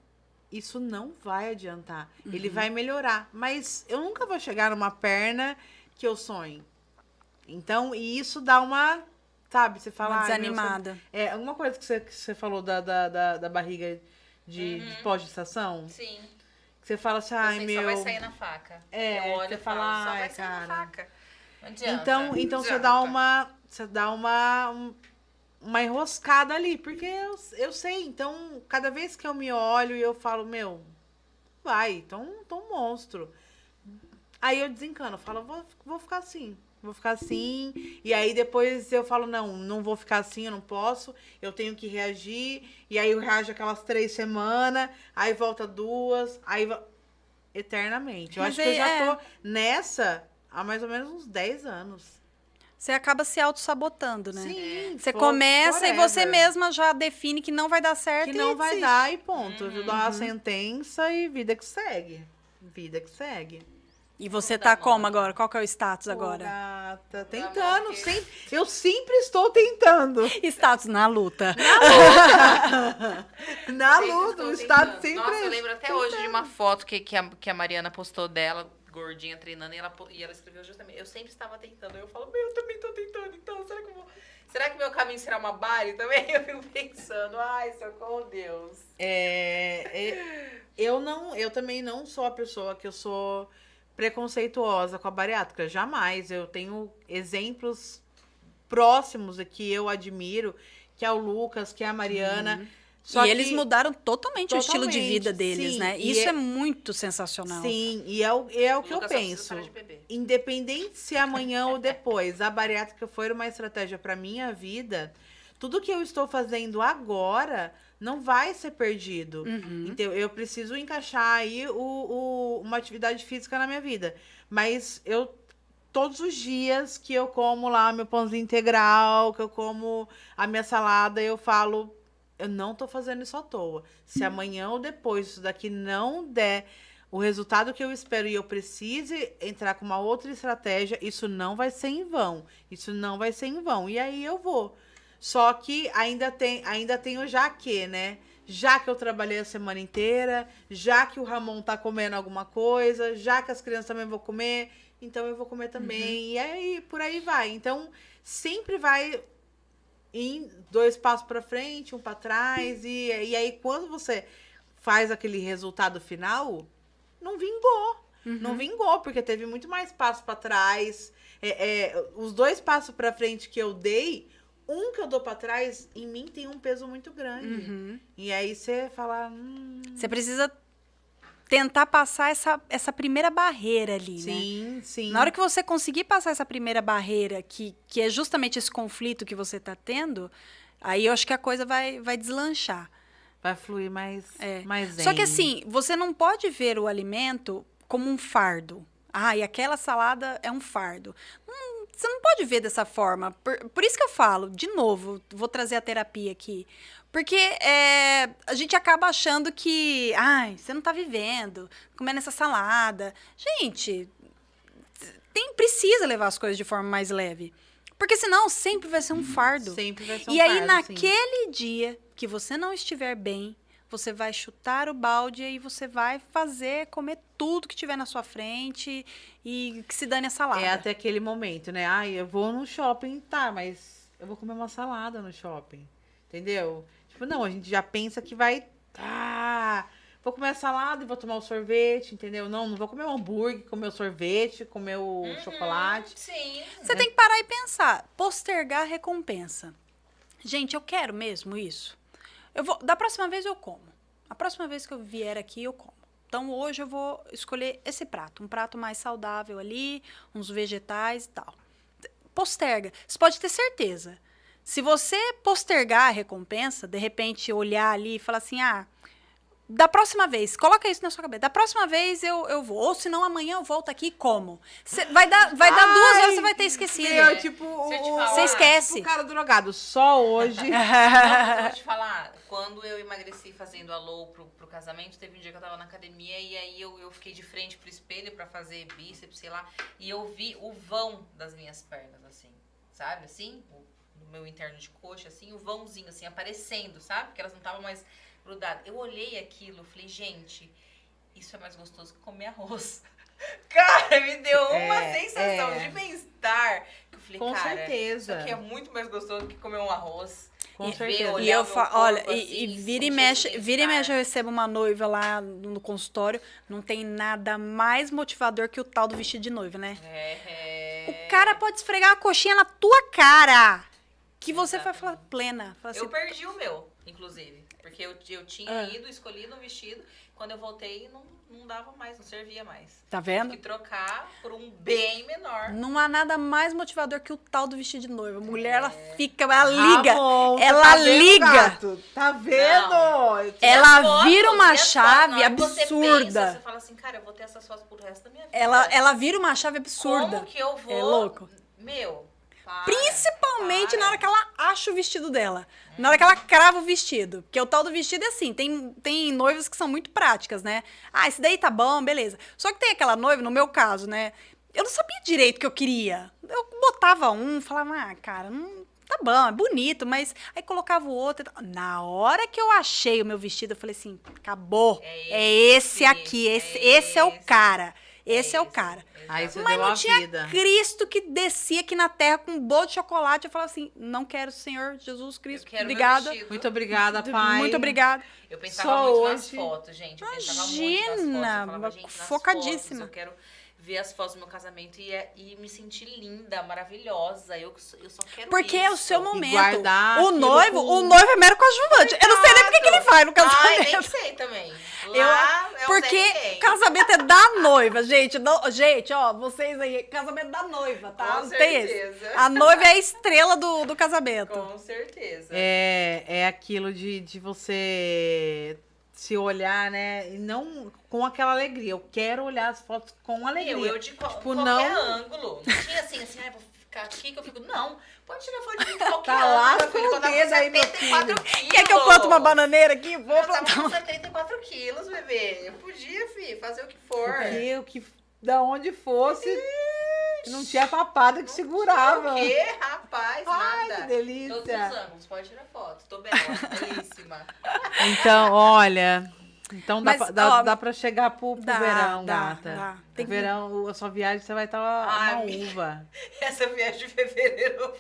isso não vai adiantar. Ele vai melhorar, mas eu nunca vou chegar numa perna que eu sonho. Então, e isso dá uma, sabe, você fala... Uma "Ai, meu, desanimada. alguma coisa que você falou da barriga de pós-gestação, Sim. que você fala assim, Eu ai, sei, meu... só vai sair na faca. É, eu olho você e falo, fala, só ai, vai sair na cara. faca. Não adianta. Então você Adianta. dá uma enroscada ali, porque eu sei, então, cada vez que eu me olho e eu falo, meu, vai, tô um monstro. Aí eu desencano, eu falo, vou ficar assim, e aí depois eu falo, não vou ficar assim, eu não posso, eu tenho que reagir, e aí eu reajo aquelas 3 semanas, aí volta 2, eternamente. Eu Mas acho que eu já aí, tô nessa há mais ou menos uns 10 anos. Você acaba se auto-sabotando, né? Sim, Você começa e você forever. mesma já define que não vai dar certo Que e não vai desiste. dar e ponto. Eu dou uma sentença e vida que segue. Vida que segue. E você Não tá dá como conta. agora? Qual que é o status Pô, agora? gata, Amor, tentando. que- Eu sempre estou tentando. Status na luta. Na Sempre luta, estou o estado tentando. sempre Nossa, eu é lembro até hoje de uma foto que a Mariana postou dela, gordinha, treinando, e ela escreveu justamente, eu sempre estava tentando. Aí eu falo, eu também tô tentando, então, será que meu caminho será uma Bari também? Eu fico pensando, ai, socorro, Deus. Eu também não sou a pessoa que eu sou preconceituosa com a bariátrica. Jamais. Eu tenho exemplos próximos que eu admiro que é o Lucas, que é a Mariana. Uhum. Só e eles mudaram totalmente o estilo de Totalmente, vida deles, sim. né? E Isso é muito sensacional. Sim, e é o que eu Lucas só precisa penso. parar de beber. Independente se amanhã ou depois a bariátrica for uma estratégia para minha vida, tudo que eu estou fazendo agora não vai ser perdido. Uhum. Então, eu preciso encaixar aí uma atividade física na minha vida. Mas todos os dias que eu como lá meu pãozinho integral, que eu como a minha salada, eu falo, eu não tô fazendo isso à toa. Se amanhã ou depois isso daqui não der o resultado que eu espero e eu precise entrar com uma outra estratégia, isso não vai ser em vão. Isso não vai ser em vão. E aí eu vou. Só que ainda tem o já que, né? Já que eu trabalhei a semana inteira, já que o Ramon tá comendo alguma coisa, já que as crianças também vão comer, então eu vou comer também. E aí, por aí vai. Então, sempre vai em 2 passos para frente, 1 para trás. E aí, quando você faz aquele resultado final, não vingou. Não vingou, porque teve muito mais passos para trás. Os 2 passos para frente que eu dei, um que eu dou para trás, em mim tem um peso muito grande. E aí você fala... Você precisa tentar passar essa primeira barreira ali, né? Sim, sim. Na hora que você conseguir passar essa primeira barreira, que é justamente esse conflito que você tá tendo, aí eu acho que a coisa vai deslanchar. Vai fluir mais zen. Só que assim, você não pode ver o alimento como um fardo. Ah, e aquela salada é um fardo. Você não pode ver dessa forma. Por isso que eu falo, de novo, vou trazer a terapia aqui. Porque a gente acaba achando que, você não tá vivendo, comendo essa salada. Gente, precisa levar as coisas de forma mais leve. Porque senão sempre vai ser um fardo. Sempre vai ser um E aí, fardo, naquele dia que você não estiver bem, você vai chutar o balde e você vai comer tudo que tiver na sua frente e que se dane a salada. É até aquele momento, né? Eu vou no shopping, tá, mas eu vou comer uma salada no shopping. Entendeu? Tipo, não, a gente já pensa que vai... vou comer a salada e vou tomar o sorvete, entendeu? Não vou comer um hambúrguer, comer o sorvete, comer o chocolate. Sim. Você tem que parar e pensar. Postergar a recompensa. Gente, eu quero mesmo isso? Da próxima vez eu como. A próxima vez que eu vier aqui, eu como. Então, hoje eu vou escolher esse prato. Um prato mais saudável ali, uns vegetais e tal. Posterga. Você pode ter certeza. Se você postergar a recompensa, de repente olhar ali e falar assim, da próxima vez, coloca isso na sua cabeça. Da próxima vez eu vou. Ou senão amanhã eu volto aqui e como. Vai dar 2 horas, você vai ter esquecido. Você esquece. Tipo o cara drogado. Só hoje. Eu vou te falar, quando eu emagreci fazendo a low pro casamento, teve um dia que eu tava na academia e aí eu fiquei de frente pro espelho pra fazer bíceps, sei lá, e eu vi o vão das minhas pernas, assim, sabe, assim, no meu interno de coxa, assim, o vãozinho, assim, aparecendo, sabe, porque elas não estavam mais grudadas. Eu olhei aquilo, falei, gente, isso é mais gostoso que comer arroz. Cara, me deu uma sensação de bem-estar, que eu falei, Com certeza. isso aqui é muito mais gostoso que comer um arroz. Com certeza. E eu falo, olha, assim, vira e mexe eu recebo uma noiva lá no consultório, não tem nada mais motivador que o tal do vestido de noiva, né? O cara pode esfregar a coxinha na tua cara, que você vai falar plena. Fala assim, eu perdi o meu, inclusive, porque eu tinha escolhido um vestido, quando eu voltei não dava mais, não servia mais. Tá vendo? Tive que trocar por um bem menor. Não há nada mais motivador que o tal do vestido de noiva. A mulher, ela liga. Ramon, ela tá vendo, liga. gato? Tá vendo? Ela vira uma fotos, chave na hora que você absurda. pensa, você fala assim, cara, eu vou ter essas fotos pro resto da minha vida. Ela vira uma chave absurda. Como que eu vou... É louco. Principalmente na hora que ela acha o vestido dela. Na hora que ela crava o vestido. Porque o tal do vestido é assim, tem noivas que são muito práticas, né? Esse daí tá bom, beleza. Só que tem aquela noiva, no meu caso, né? Eu não sabia direito o que eu queria. Eu botava falava, cara, não... Tá bom, é bonito, mas... Aí colocava o outro. Na hora que eu achei o meu vestido, eu falei assim, acabou. Esse aqui, esse é o cara. Esse é o cara. Aí você Mas deu não a tinha vida. Cristo que descia aqui na terra com um bolo de chocolate. Eu falava assim, não quero, Senhor Jesus Cristo. Eu quero Obrigada. meu vestido. Muito obrigada, pai. Muito obrigada. Eu pensava Só muito hoje. nas fotos, gente. Eu pensava Imagina, muito nas fotos. Eu falava, gente, nas focadíssima. fotos, ver as fotos do meu casamento e me sentir linda, maravilhosa. Eu só quero Porque isso. é o seu E momento. guardar O aquilo noivo é mero coadjuvante. Eu não sei nem porque que ele faz no Ai, casamento. nem sei também. Lá é um Porque Zé Ninguém. casamento é da noiva, gente. Gente, ó, vocês aí, casamento da noiva, tá? Com Não tem esse. certeza. A noiva é a estrela do casamento. Com certeza. É aquilo de você se olhar, né? E não com aquela alegria. Eu quero olhar as fotos com alegria. Eu de qualquer não- ângulo. Não tinha assim, ai, vou ficar aqui que eu fico. Não, pode tirar foto de mim de qualquer Tá lá ângulo, meu filho. com o Quando eu dedo tava aí, com meu 74 quilos. Quer que eu plante uma bananeira aqui? Vou Eu tava plantar com 74 quilos, bebê. Eu podia, fazer o que for. Porque o que da onde fosse, não tinha papada que segurava. O quê, rapaz? Ai, Nada. que delícia. Todos os ângulos, pode tirar foto. Tô bela, belíssima. Então, olha. Então Mas, ó, dá pra chegar pro verão, dá. gata. Tem No que- verão, a sua viagem, você vai estar Ai, uma amiga. uva. Essa viagem de fevereiro,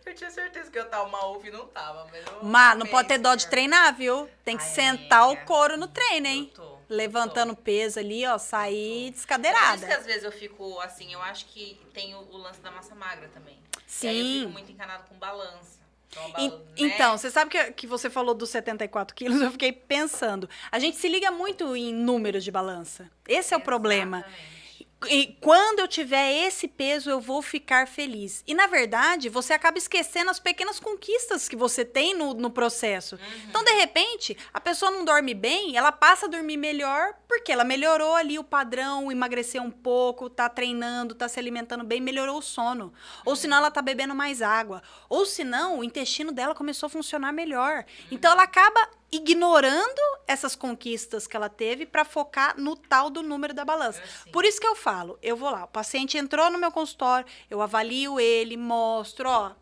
eu tinha certeza que eu tava uma uva e não tava. Mas não pode ter dó de treinar. treinar, viu? Tem que Ai, sentar amiga. o couro no treino, hein? Eu tô. Levantando peso ali, ó, sair Por isso que descadeirada. às vezes eu fico assim, eu acho que tem o lance da massa magra também. Sim. E aí eu fico muito encanada com balança. Então, né? Então, você sabe que você falou dos 74 quilos, eu fiquei pensando. A gente se liga muito em números de balança. Esse é o problema. Exatamente. E quando eu tiver esse peso, eu vou ficar feliz. E, na verdade, você acaba esquecendo as pequenas conquistas que você tem no processo. Então, de repente, a pessoa não dorme bem, ela passa a dormir melhor porque ela melhorou ali o padrão, emagreceu um pouco, tá treinando, tá se alimentando bem, melhorou o sono. Ou senão ela tá bebendo mais água. Ou senão o intestino dela começou a funcionar melhor. Então, ela acaba ignorando essas conquistas que ela teve para focar no tal do número da balança. Assim. Por isso que eu falo, eu vou lá, o paciente entrou no meu consultório, eu avalio ele, mostro, ó,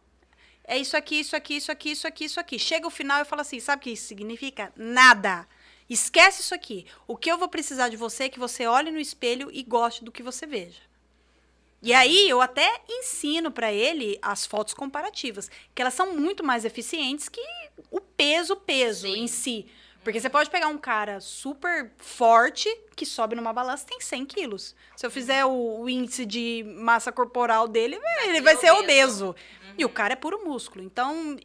é isso aqui, isso aqui, isso aqui, isso aqui, isso aqui. Chega o final e eu falo assim, sabe o que isso significa? Nada. Esquece isso aqui. O que eu vou precisar de você é que você olhe no espelho e goste do que você veja. E aí, eu até ensino para ele as fotos comparativas, que elas são muito mais eficientes que o peso Sim. em si. Porque você pode pegar um cara super forte, que sobe numa balança, tem 100 quilos. Se eu fizer o índice de massa corporal dele, ele vai ser obeso. E o cara é puro músculo. Então,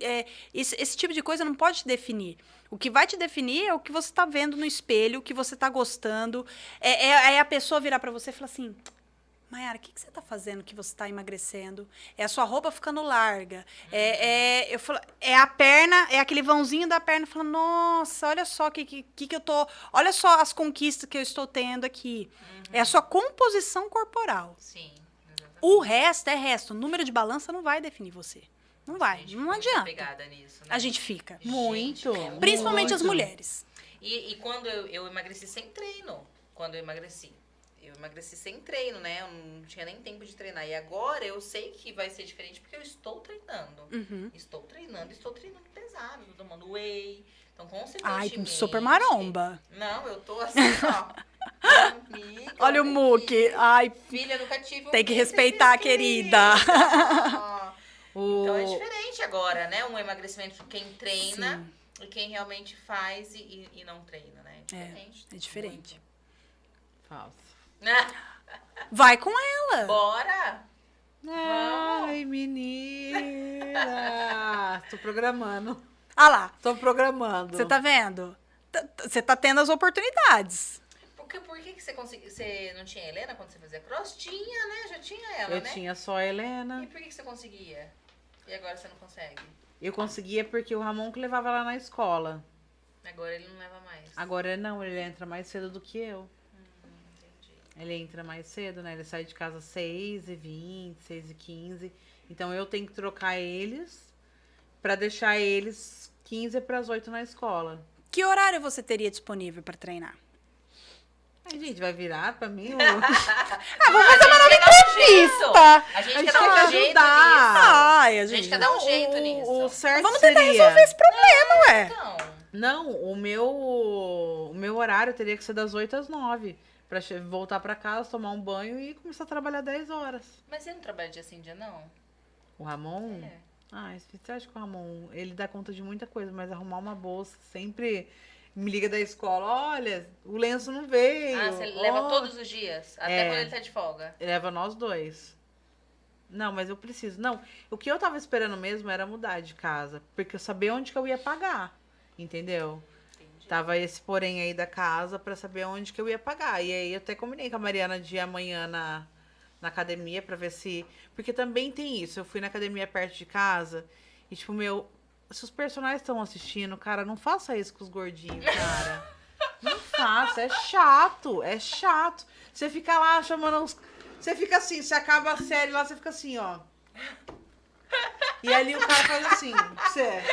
esse tipo de coisa não pode te definir. O que vai te definir é o que você tá vendo no espelho, o que você tá gostando. É a pessoa virar para você e falar assim... Mayara, o que você tá fazendo que você tá emagrecendo? É a sua roupa ficando larga. Eu falo, é a perna, é aquele vãozinho da perna falando, nossa, olha só que eu tô. Olha só as conquistas que eu estou tendo aqui. É a sua composição corporal. Sim, exatamente. O resto é resto. O número de balança não vai definir você. Não vai. A gente Não fica muito adianta. apegada nisso, né? A gente fica. Muito. Gente, Principalmente as muito. mulheres. E quando eu emagreci sem treino, quando eu emagreci sem treino, né? Eu não tinha nem tempo de treinar. E agora eu sei que vai ser diferente porque eu estou treinando. Uhum. Estou treinando pesado, tô tomando whey. Então, Ai, consequentemente... super maromba. Não, eu tô assim, ó. Amiga, Olha o muque. Ai, Filha, nunca tive um tem que bíceps, respeitar, querida. Então é diferente agora, né? Um emagrecimento de quem treina Sim. e quem realmente faz e não treina, né? É diferente. É diferente. Falso. Vai com ela. Bora! Ai, menina. Tô programando. Ah lá, Tô programando. você tá vendo? Você tá tendo as oportunidades. Por que você conseguiu? Você não tinha a Helena quando você fazia cross? Tinha, né? Já tinha ela, Eu né? tinha só a Helena. E por que você conseguia? E agora você não consegue? Eu conseguia porque o Ramon que levava lá na escola. Agora ele não leva mais. Agora não, ele entra mais cedo do que eu. Entendi. Ele entra mais cedo, né? Ele sai de casa às 6h20, 6h15. Então eu tenho que trocar eles pra deixar eles 15 para as 8 na escola. Que horário você teria disponível pra treinar? Ai, gente, vai virar pra mim? Vamos fazer uma nova entrevista! A gente quer dar um jeito nisso. Ai, A gente quer dar um jeito o nisso. certo Vamos tentar seria... resolver esse problema, ué. Então, Não, o meu horário teria que ser das 8 às 9. Pra voltar pra casa, tomar um banho e começar a trabalhar 10 horas. mas você não trabalha dia sim, dia não? O Ramon? É. Ah, você acha que o Ramon, ele dá conta de muita coisa, mas arrumar uma bolsa sempre... me liga da escola, olha, o lenço não veio. Ah, você leva ó. todos os dias? Até quando ele tá de folga? Leva nós dois. Não, mas eu preciso. Não, o que eu tava esperando mesmo era mudar de casa. Porque eu sabia onde que eu ia pagar. Entendeu? Entendi. Tava esse porém aí da casa pra saber onde que eu ia pagar. E aí eu até combinei com a Mariana de ir amanhã na academia pra ver se... Porque também tem isso. Eu fui na academia perto de casa e, tipo, se os personagens estão assistindo, cara, não faça isso com os gordinhos, cara. Não faça. É chato. É chato. Você fica lá chamando os... Você fica assim, você acaba a série lá, você fica assim, ó. E ali o cara faz assim, você,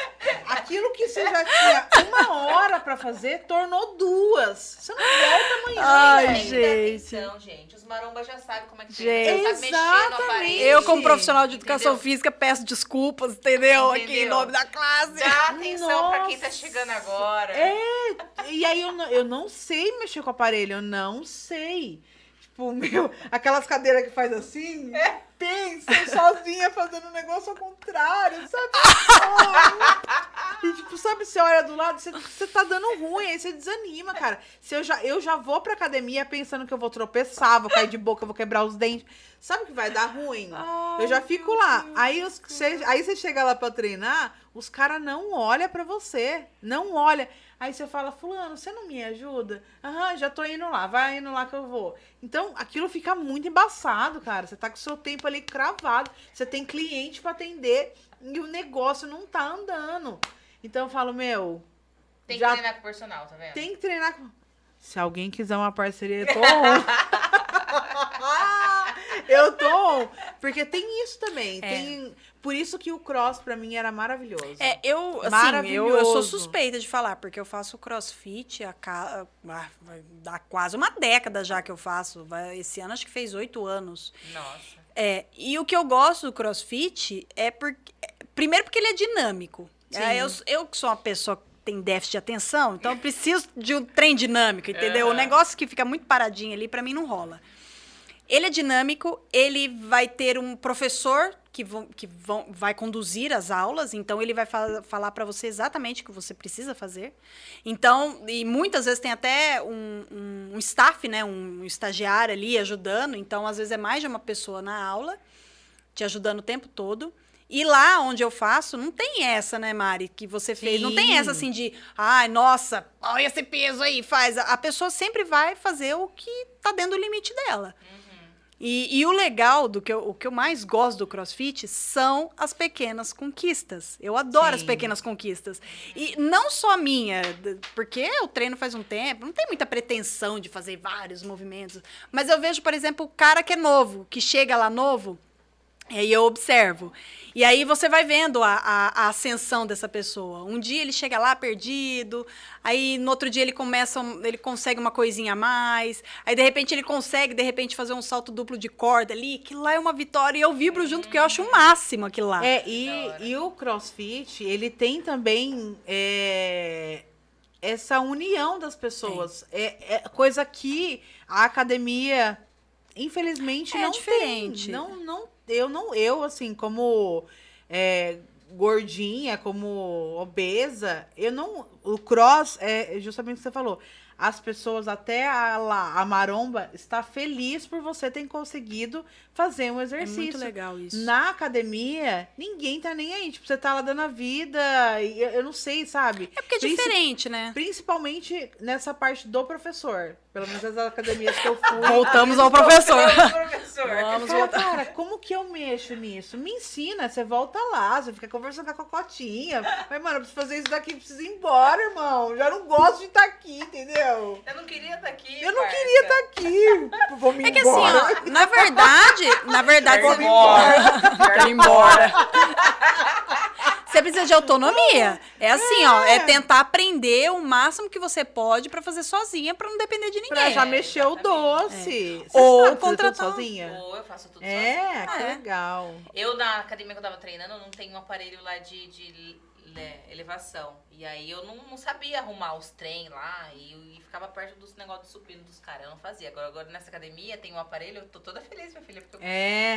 aquilo que você já tinha 1 hora pra fazer, tornou 2. Você não volta amanhã, Ai, velho. gente. Atenção, gente. Os marombas já sabem como é que Gente, tem. Sabe mexer no exatamente. aparelho. Eu, como profissional de educação Entendeu? física, peço desculpas, entendeu? Aqui em Entendeu? nome da classe. Dá atenção pra quem tá Nossa. chegando agora. E aí eu não sei mexer com o aparelho, eu não sei. Tipo, aquelas cadeiras que faz assim, pensa, sozinha fazendo um negócio ao contrário, sabe? E tipo, sabe, você olha do lado, você tá dando ruim, aí você desanima, cara. Se eu já vou pra academia pensando que eu vou tropeçar, vou cair de boca, vou quebrar os dentes. Sabe que vai dar ruim? Eu já fico lá. Aí você chega lá pra treinar, os caras não olham pra você. Não olham. Aí você fala, fulano, você não me ajuda? Aham, já tô indo lá, vai indo lá que eu vou. Então, aquilo fica muito embaçado, cara. Você tá com o seu tempo ali cravado. Você tem cliente pra atender e o negócio não tá andando. Então eu falo, Tem que já treinar com o personal, tá vendo? tem que treinar com... Se alguém quiser uma parceria, eu tô on. Eu tô on. Porque tem isso também. Por isso que o cross pra mim era maravilhoso. Eu sou Maravilhoso. suspeita de falar, porque eu faço crossfit vai dar quase uma década já que eu faço. Esse ano acho que fez 8 anos. Nossa. E o que eu gosto do crossfit primeiro porque ele é dinâmico. Sim. Eu que sou uma pessoa que tem déficit de atenção, então eu preciso de um trem dinâmico, entendeu? O Aham. negócio que fica muito paradinho ali, pra mim não rola. Ele é dinâmico, ele vai ter um professor que vai conduzir as aulas, então ele vai falar para você exatamente o que você precisa fazer. Então, e muitas vezes tem até um staff, né, um estagiário ali ajudando, então às vezes é mais de uma pessoa na aula, te ajudando o tempo todo. E lá onde eu faço, não tem essa, né, Mari, que você fez. Não tem essa assim de, ai, nossa, olha esse peso aí, faz. A pessoa sempre vai fazer o que tá dentro do limite dela. E o legal, o que eu mais gosto do CrossFit são as pequenas conquistas. Eu adoro as pequenas conquistas. E não só a minha, porque eu treino faz um tempo, não tem muita pretensão de fazer vários movimentos. Mas eu vejo, por exemplo, o cara que é novo, que chega lá novo, e aí eu observo. E aí você vai vendo a ascensão dessa pessoa. Um dia ele chega lá perdido, aí no outro dia ele consegue uma coisinha a mais, aí de repente ele consegue, fazer um salto duplo de corda ali, que lá é uma vitória, e eu vibro junto, porque eu acho o máximo aquilo lá. E o CrossFit, ele tem também essa união das pessoas. É coisa que a academia, infelizmente, não diferente. tem. Eu, assim, como gordinha, como obesa, o cross é justamente o que você falou. As pessoas, até a maromba, está feliz por você ter conseguido fazer um exercício. É muito legal isso. Na academia, ninguém tá nem aí. Tipo, você tá lá dando a vida, eu não sei, sabe? É porque é diferente, né? Principalmente nessa parte do professor. Pelo menos as academias que eu fui. Voltamos ao professor. Vamos voltar. Cara, como que eu mexo nisso? Me ensina, você volta lá, você fica conversando com a cocotinha. Mas, mano, eu preciso fazer isso daqui, preciso ir embora, irmão. Já não gosto de estar aqui, entendeu? Eu não queria estar aqui. Eu não queria estar aqui. Vou me É que embora. assim, ó, na verdade, Vou me embora. Quero ir embora. Você precisa de autonomia. É assim, ó, é tentar aprender o máximo que você pode pra fazer sozinha, pra não depender de ninguém. Pra já mexer o doce. Você Ou sabe fazer contratar tudo sozinha? Ou eu faço tudo sozinha. Que legal. Eu, na academia que eu tava treinando, não tenho um aparelho lá de elevação. E aí eu não sabia arrumar os trem lá e ficava perto dos negócios de supino dos caras. Eu não fazia. Agora nessa academia tem um aparelho, eu tô toda feliz, minha filha. Porque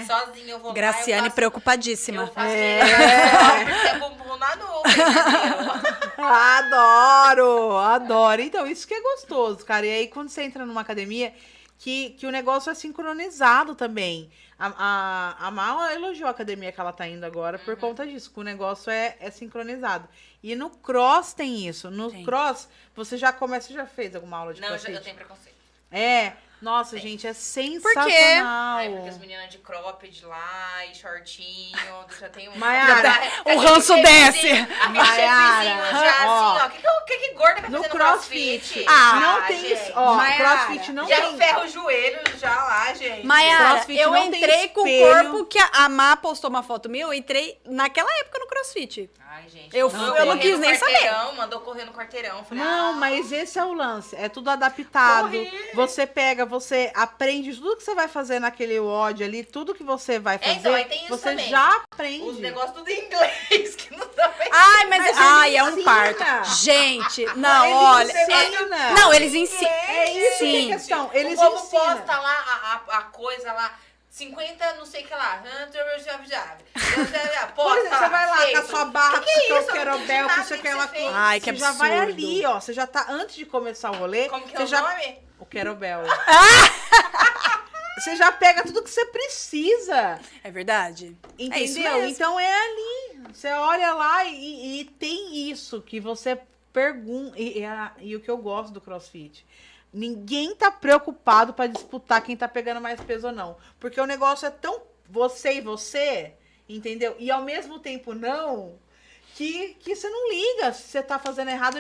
sozinha eu vou lá. Graciane eu faço, preocupadíssima. eu faço porque é bumbum na nuvem, entendeu? Adoro. Então, isso que é gostoso, cara. E aí, quando você entra numa academia, que o negócio é sincronizado também. A Mal elogiou a academia que ela tá indo agora por conta disso, que o negócio é sincronizado. E no cross tem isso. No cross, você já fez alguma aula de crossfit? Não, eu tenho preconceito. Nossa, gente, é sensacional. Ai, porque as meninas de cropped lá e shortinho, já tem um... Maiara, o ranço desce. Aquele chefezinho já assim, ó. O que gorda vai no fazer no crossfit? Ah, não tem gente. isso. Ó, Maiara, crossfit não Já tem. ferra o joelho já lá, gente. Maiara, CrossFit eu não tem entrei com o espelho. corpo que a Má postou uma foto minha, eu entrei naquela época no CrossFit. Ai, gente. Eu mandou não correr quis no nem quarteirão, mandou correr no quarteirão. Falei, Não, mas esse é o lance. É tudo adaptado. Corre. Você pega, você aprende tudo que você vai fazer naquele WOD ali, tudo que você vai fazer, então, aí tem isso você também. já aprende. os negócios tudo em inglês, que não dá pra Ai, mas ele é um ensina. parto. Gente, não, Ele olha. ensina. Não, eles ensinam. É isso que é Sim. questão. O Eles povo ensinam. posta lá a coisa lá, 50 não sei o que lá. Pois é, você vai lá com a sua barra, que é com o isso? querobel, Não com tem você nada quer que ela ser feito. Ai, que Você já vai absurdo. ali, ó. Você já tá, antes de começar o rolê, Como que é você o já... nome? O querobel. Você já pega tudo que você precisa. É verdade? Entendeu? É isso mesmo. Então é ali. Você olha lá e tem isso que você pergunta. E o que eu gosto do CrossFit. Ninguém tá preocupado pra disputar quem tá pegando mais peso ou não. Porque o negócio é tão você e você, entendeu? E ao mesmo tempo não, que você não liga se você tá fazendo errado.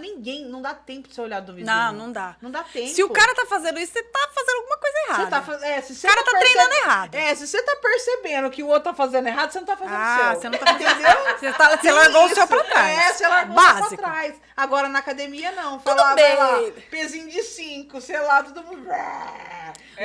Não dá tempo de você olhar do vizinho. Não dá. Não dá tempo. Se o cara tá fazendo isso, você tá fazendo alguma coisa errada. Você tá se você O cara tá treinando errado. Se você tá percebendo que o outro tá fazendo errado, você não tá fazendo o seu. Você não tá entendeu? Você largou o seu pra trás. Você largou o seu Básico. pra trás. Agora na academia não. Tudo Vai bem. lá, pezinho de 5, sei lá, todo mundo.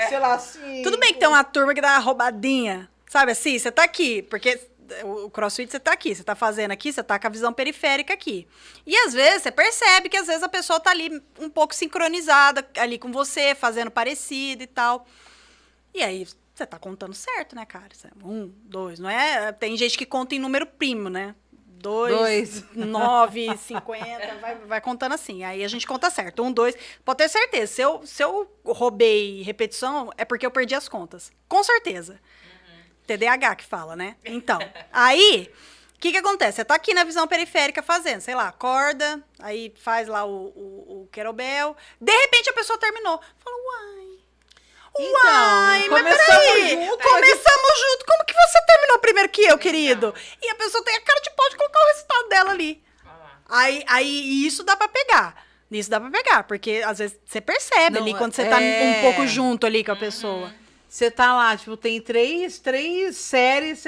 Sei lá, assim. Tudo bem que tem uma turma que dá uma roubadinha. Sabe assim? Você tá aqui, porque o CrossFit você tá aqui, você tá fazendo aqui, você tá com a visão periférica aqui. E às vezes você percebe que às vezes a pessoa tá ali um pouco sincronizada ali com você, fazendo parecido e tal. E aí você tá contando certo, né, cara? 1, 2, não é? Tem gente que conta em número primo, né? 2, 9, 50, vai contando assim. Aí a gente conta certo. 1, 2. Pode ter certeza. Se eu roubei repetição, é porque eu perdi as contas. Com certeza. TDAH que fala, né? Então, aí, o que acontece? Você tá aqui na visão periférica fazendo, sei lá, acorda, aí faz lá o querobel. De repente a pessoa terminou. Fala, uai. Mas peraí, começamos junto. Como que você terminou primeiro que eu, querido? E a pessoa tem a cara de pau de colocar o resultado dela ali. Aí isso dá pra pegar. Isso dá pra pegar, porque às vezes você percebe ali quando você tá um pouco junto ali com a pessoa. Você tá lá, tipo, tem três séries,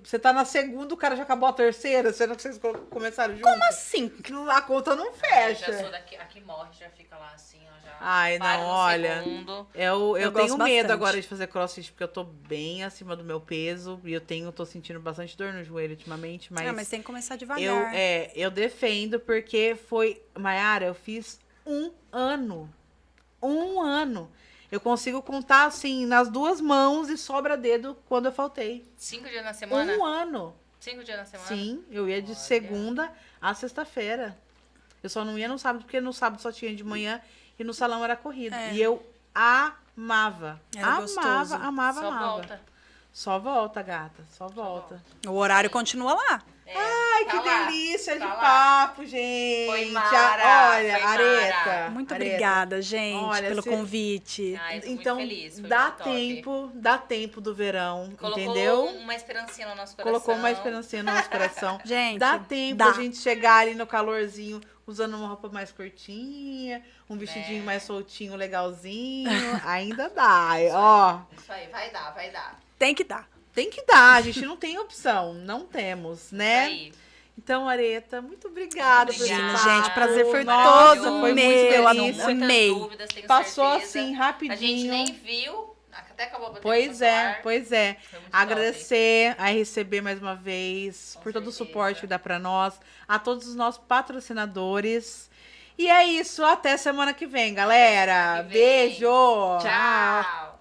você tá na segunda, o cara já acabou a terceira, será que vocês começaram juntos? Como assim? A conta não fecha. Já sou daqui, aqui morre, já fica lá assim, ó, já. Ai, para não, no olha. segundo. Eu gosto tenho medo bastante. agora de fazer crossfit, porque eu tô bem acima do meu peso, e tô sentindo bastante dor no joelho ultimamente, Mas tem que começar devagar. eu defendo, porque Maiara, eu fiz 1 ano. 1 ano. Eu consigo contar, assim, nas 2 mãos e sobra dedo quando eu faltei. 5 dias na semana? 1 ano. 5 dias na semana? Sim, eu ia de Olha. segunda a sexta-feira. Eu só não ia no sábado, porque no sábado só tinha de manhã e no salão era corrida. E eu amava. Era gostoso. amava. Só volta. Só volta, gata. Só volta. O horário continua lá. Ai, tá que lá, delícia tá de lá. papo, gente. Foi mara, Olha, foi mara. Areta. Muito Areta. obrigada, gente, Olha, pelo se- convite. Ai, eu tô Então, muito feliz. Foi dá muito top. dá tempo do verão, Colocou entendeu? uma esperancinha no nosso coração. Colocou uma esperancinha no nosso coração. Gente, Dá tempo dá. a gente chegar ali no calorzinho, usando uma roupa mais curtinha, um vestidinho mais soltinho, legalzinho. Ainda dá, ó. Isso aí, vai dar. Tem que dar. Tem que dar, a gente não tem opção, não temos, né? Isso aí. Então, Areta, muito obrigada por Obrigada. esse papo. Gente, prazer foi Nossa, todo foi meu, muito eu delícia. amei. Muitas dúvidas, tenho Passou certeza. assim, A rapidinho. gente nem viu, até acabou a bateria Pois do é, celular. pois é. Foi muito Agradecer a RCB mais uma vez, Com por todo o certeza. suporte que dá pra nós, a todos os nossos patrocinadores. E é isso, até semana que vem, galera. Semana que vem. Beijo! Tchau.